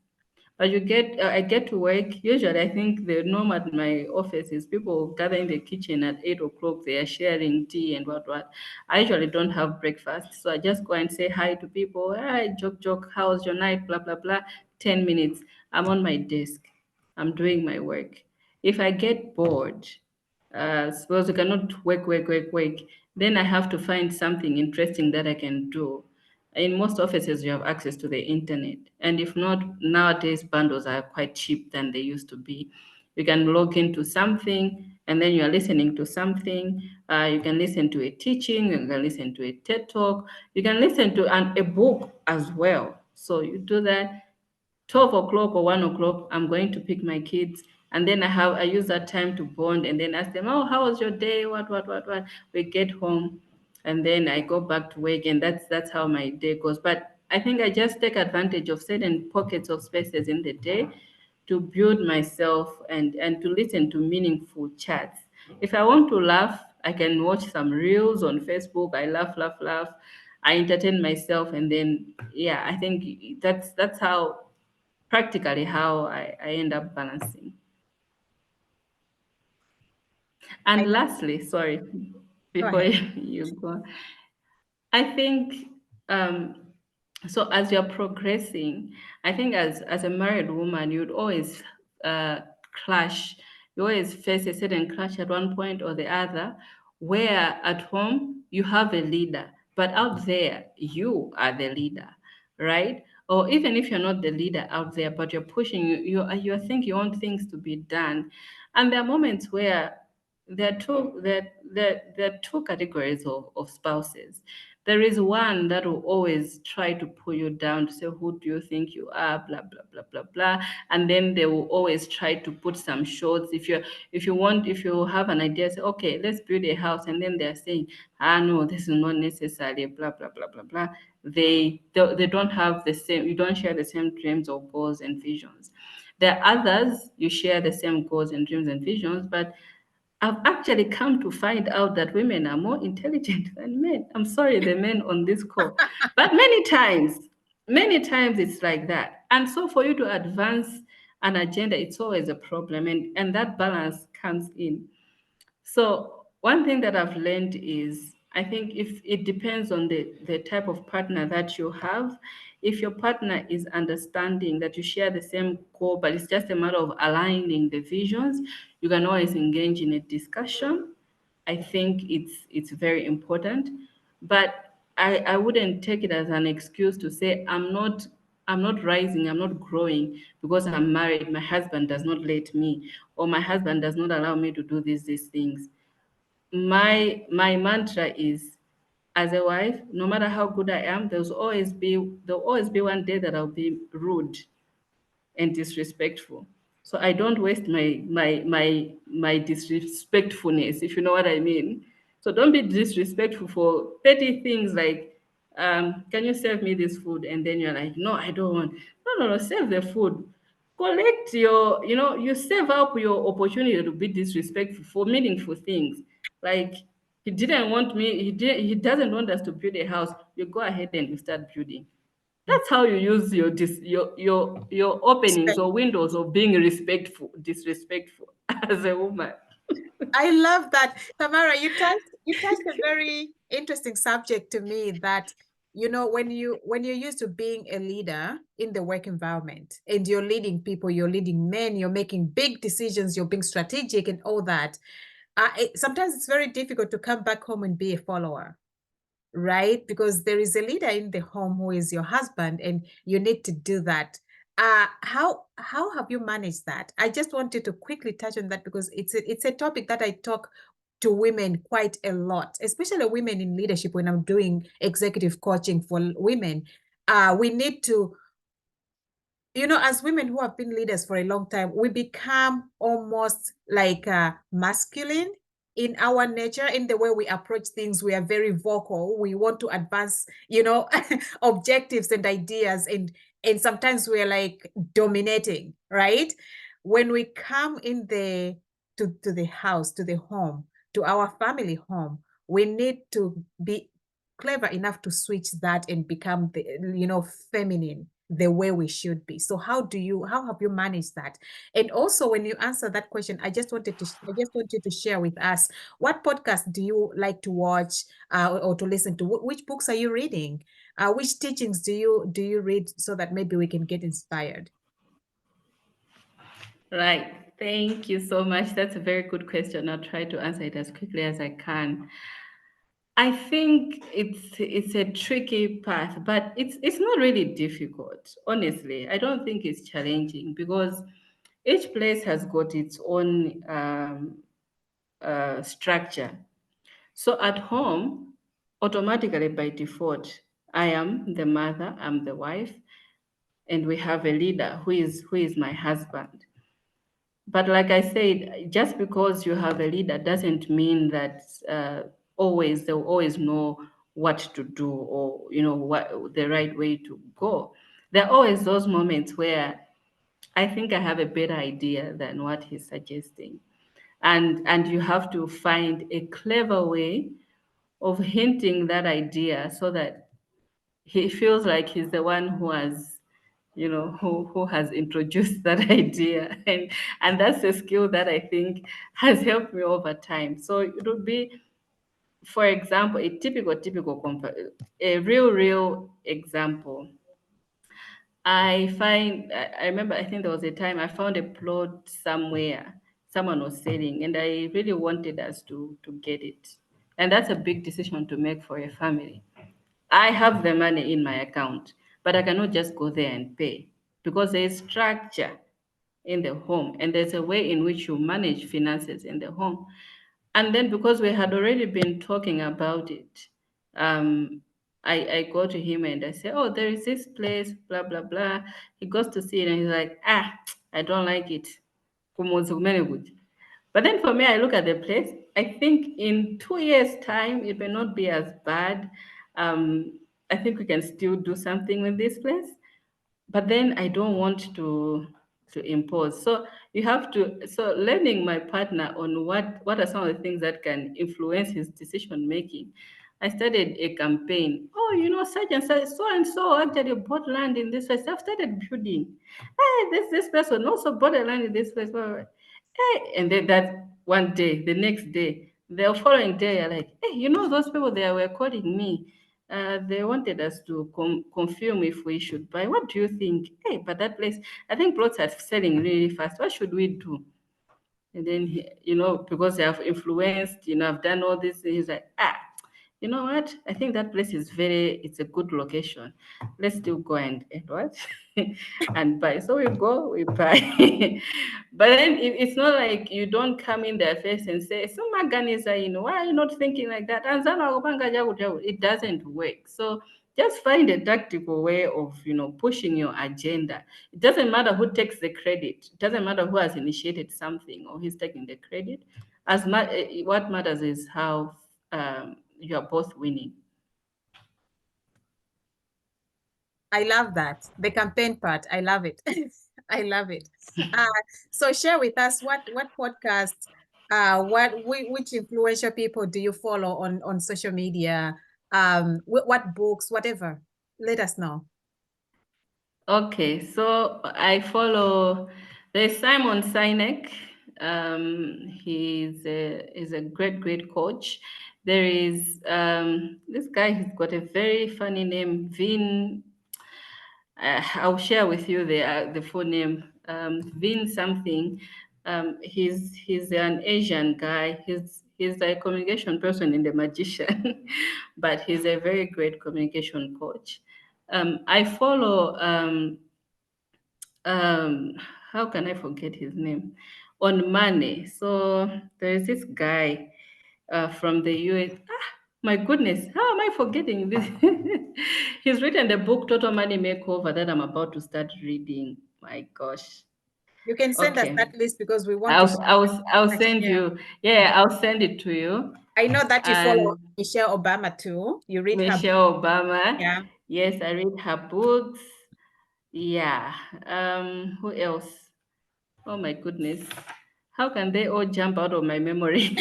But I get to work. Usually, I think the norm at my office is people gather in the kitchen at 8 o'clock. They are sharing tea and what. I usually don't have breakfast, so I just go and say hi to people. Hi, joke. How's your night? Blah blah blah. 10 minutes. I'm on my desk. I'm doing my work. If I get bored, suppose you cannot work. Then I have to find something interesting that I can do. In most offices, you have access to the internet. And if not, nowadays bundles are quite cheap than they used to be. You can log into something and then you are listening to something. You can listen to a teaching, you can listen to a TED talk, you can listen to a book as well. So you do that. 12 o'clock or 1 o'clock, I'm going to pick my kids. And then I use that time to bond and then ask them, oh, how was your day? What? We get home and then I go back to work, and that's how my day goes. But I think I just take advantage of certain pockets of spaces in the day to build myself and to listen to meaningful chats. If I want to laugh, I can watch some reels on Facebook. I laugh. I entertain myself, and then yeah, I think that's how practically how I end up balancing. I And love. lastly, sorry, Go before ahead. you go, I think um, so as you're progressing, I think as a married woman, you'd always uh, clash. You always face a certain clash at one point or the other, where at home you have a leader, but out there you are the leader, right? Or even if you're not the leader out there, but you're pushing, you think you want things to be done, and there are moments where there are two categories of spouses. There is one that will always try to pull you down to say, who do you think you are? Blah, blah, blah, blah, blah. And then they will always try to put some shorts. If you have an idea, say, okay, let's build a house. And then they're saying, no, this is not necessary, blah, blah, blah, blah, blah. They don't have the same, you don't share the same dreams or goals and visions. There are others, you share the same goals and dreams and visions, but I've actually come to find out that women are more intelligent than men. I'm sorry, the men on this call, but many times it's like that. And so for you to advance an agenda, it's always a problem, and that balance comes in. So one thing that I've learned is I think if it depends on the type of partner that you have. If your partner is understanding that you share the same goal, but it's just a matter of aligning the visions, you can always engage in a discussion. I think it's very important. But I wouldn't take it as an excuse to say I'm not rising, I'm not growing because I'm married. My husband does not let me, or my husband does not allow me to do these things. My mantra is, as a wife, no matter how good I am, there'll always be one day that I'll be rude and disrespectful. So I don't waste my disrespectfulness, if you know what I mean. So don't be disrespectful for petty things like, can you serve me this food? And then you're like, no, I don't want. No, serve the food. Collect you save up your opportunity to be disrespectful for meaningful things. Like he doesn't want us to build a house. You go ahead and you start building. That's how you use your openings Respect. or windows of being disrespectful as a woman. I love that. Tamara, you touched a very interesting subject to me that, when you're used to being a leader in the work environment and you're leading people, you're leading men, you're making big decisions, you're being strategic and all that. Sometimes it's very difficult to come back home and be a follower, right? Because there is a leader in the home who is your husband, and you need to do that. How have you managed that? I just wanted to quickly touch on that because it's a topic that I talk to women quite a lot, especially women in leadership when I'm doing executive coaching for women. We need to, as women who have been leaders for a long time, we become almost like masculine in our nature, in the way we approach things. We are very vocal. We want to advance, objectives and ideas, and sometimes we're like dominating, right? When we come in to the house, to the home, to our family home, we need to be clever enough to switch that and become the feminine, the way we should be. So how have you managed that? And also, when you answer that question, I just want you to share with us, what podcast do you like to watch, or to listen to? Which books are you reading? Which teachings do you read, so that maybe we can get inspired? Right. Thank you so much. That's a very good question. I'll try to answer it as quickly as I can. I think it's a tricky path, but it's not really difficult. Honestly, I don't think it's challenging because each place has got its own structure. So at home, automatically by default, I am the mother, I'm the wife, and we have a leader who is my husband. But like I said, just because you have a leader doesn't mean that they'll always know what to do, or what the right way to go. There are always those moments where I think I have a better idea than what he's suggesting, and you have to find a clever way of hinting that idea so that he feels like he's the one who has who has introduced that idea, and that's a skill that I think has helped me over time. So it would be, for example, a a real example. I remember, I think there was a time I found a plot somewhere someone was selling, and I really wanted us to get it, and that's a big decision to make for a family. I have the money in my account, but I cannot just go there and pay because there is structure in the home, and there's a way in which you manage finances in the home. And then because we had already been talking about it, um, I go to him and I say, "Oh, there is this place, blah blah blah." He goes to see it and he's like, "Ah, I don't like it." But then for me, I look at the place. I think in 2 years' time, it may not be as bad. I think we can still do something with this place, but then I don't want to impose. So you have to, so learning my partner on what are some of the things that can influence his decision making. I started a campaign. Oh, such and so actually bought land in this place. I've started building. Hey, this person also bought a land in this place. Hey, and then that one day, the next day, the following day, you're like, hey, those people they were calling me. They wanted us to confirm if we should buy. What do you think? Hey, but that place, I think plots are selling really fast. What should we do? And then, because they have influenced, I've done all this. He's like, you know what? I think that place it's a good location. Let's still go and what? And buy. So we go, we buy. But then it's not like you don't come in their face and say, so Maganiza, why are you not thinking like that? And it doesn't work. So just find a tactical way of, pushing your agenda. It doesn't matter who takes the credit. It doesn't matter who has initiated something or who's taking the credit. What matters is how you are both winning. I love that. The campaign part. I love it. I love it. So share with us what podcasts, which influential people do you follow on social media? What books, whatever. Let us know. Okay, so I follow, there's Simon Sinek. He's a great coach. There is this guy, he's got a very funny name, Vin. I'll share with you the full name, Vin something. He's an Asian guy. He's a communication person in The Magician, but he's a very great communication coach. I follow um, how can I forget his name? On money. So there is this guy from the US. My goodness, how am I forgetting this? He's written the book Total Money Makeover that I'm about to start reading. My gosh. You can send us Okay. that list because we want to I'll send you. Yeah, I'll send it to you. I know that you follow And Michelle Obama too. You read her book. Michelle Obama. Yeah. Yes, I read her books. Yeah. Who else? Oh my goodness. How can they all jump out of my memory?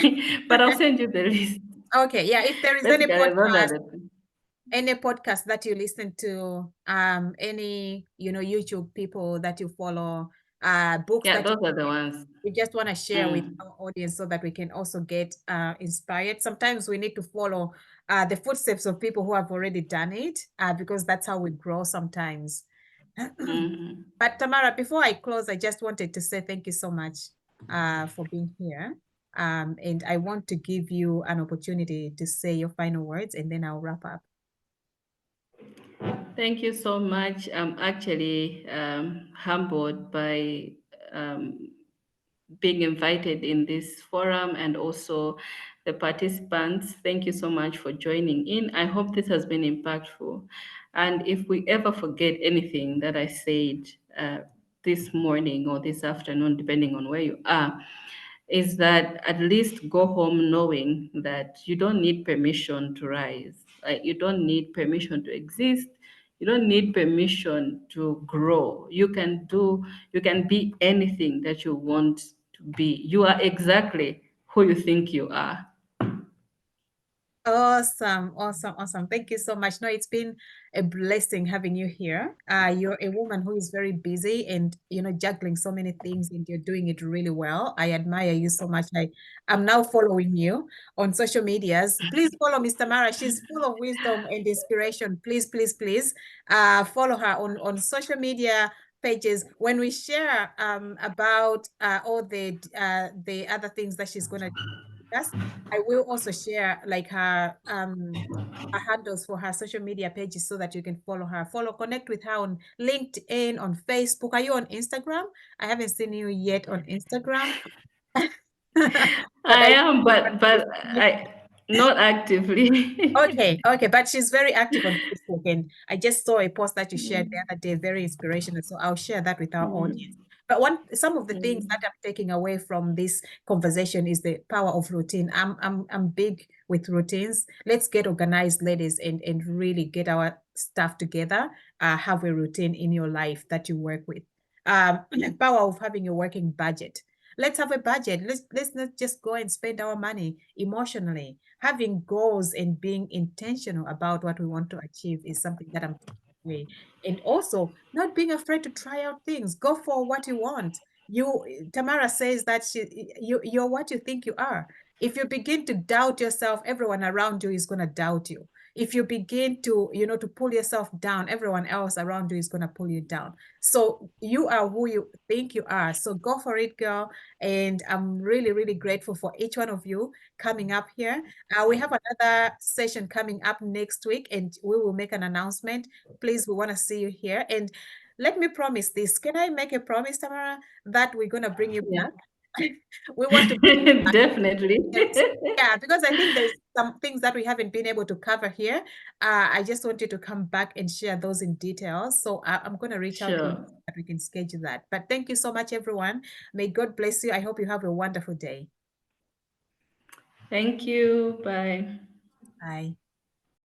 But I'll send you the list. Okay. Yeah. If there is Basically, those are any podcast that you listen to, any YouTube people that you follow, books yeah, that those are the ones. you just want to share with our audience so that we can also get inspired. Sometimes we need to follow the footsteps of people who have already done it, because that's how we grow sometimes. But Tamara, before I close, I just wanted to say thank you so much. for being here. And I want to give you an opportunity to say your final words, and then I'll wrap up. Thank you so much. I'm actually humbled by being invited in this forum, and also the participants. Thank you so much for joining in. I hope this has been impactful. And if we ever forget anything that I said this morning or this afternoon, depending on where you are, is that at least go home knowing that you don't need permission to rise. Like, you don't need permission to exist. You don't need permission to grow. You can be anything that you want to be. You are exactly who you think you are. Awesome, awesome, awesome. Thank you so much. No, it's been a blessing having you here. You're a woman who is very busy and, juggling so many things, and you're doing it really well. I admire you so much. I'm now following you on social medias. Please follow Miss Tamara. She's full of wisdom and inspiration. Please, please, please, follow her on social media pages. When we share about all the other things that she's gonna discuss, I will also share like her handles for her social media pages so that you can follow her. Connect with her on LinkedIn, on Facebook. Are you on Instagram? I haven't seen you yet on Instagram. I am, but I not actively. Okay, but she's very active on Facebook, and I just saw a post that you shared the other day, very inspirational. So I'll share that with our audience. But some of the things that I'm taking away from this conversation is the power of routine. I'm big with routines. Let's get organized, ladies, and really get our stuff together. Have a routine in your life that you work with. The power of having a working budget. Let's have a budget. Let's not just go and spend our money emotionally. Having goals and being intentional about what we want to achieve is something that I'm taking away. And also not being afraid to try out things. Go for what you want. Tamara says that you're what you think you are. If you begin to doubt yourself, everyone around you is going to doubt you. If you begin to, to pull yourself down, everyone else around you is going to pull you down. So you are who you think you are. So go for it, girl. And I'm really, really grateful for each one of you coming up here. We have another session coming up next week, and we will make an announcement. Please, we want to see you here. And let me promise this. Can I make a promise, Tamara, that we're going to bring you back? We want to bring you back. Definitely. Yeah, because I think there's some things that we haven't been able to cover here. I just want you to come back and share those in details. So I'm going to reach out to you so that we can schedule that. But thank you so much, everyone. May God bless you. I hope you have a wonderful day. Thank you. Bye. Bye.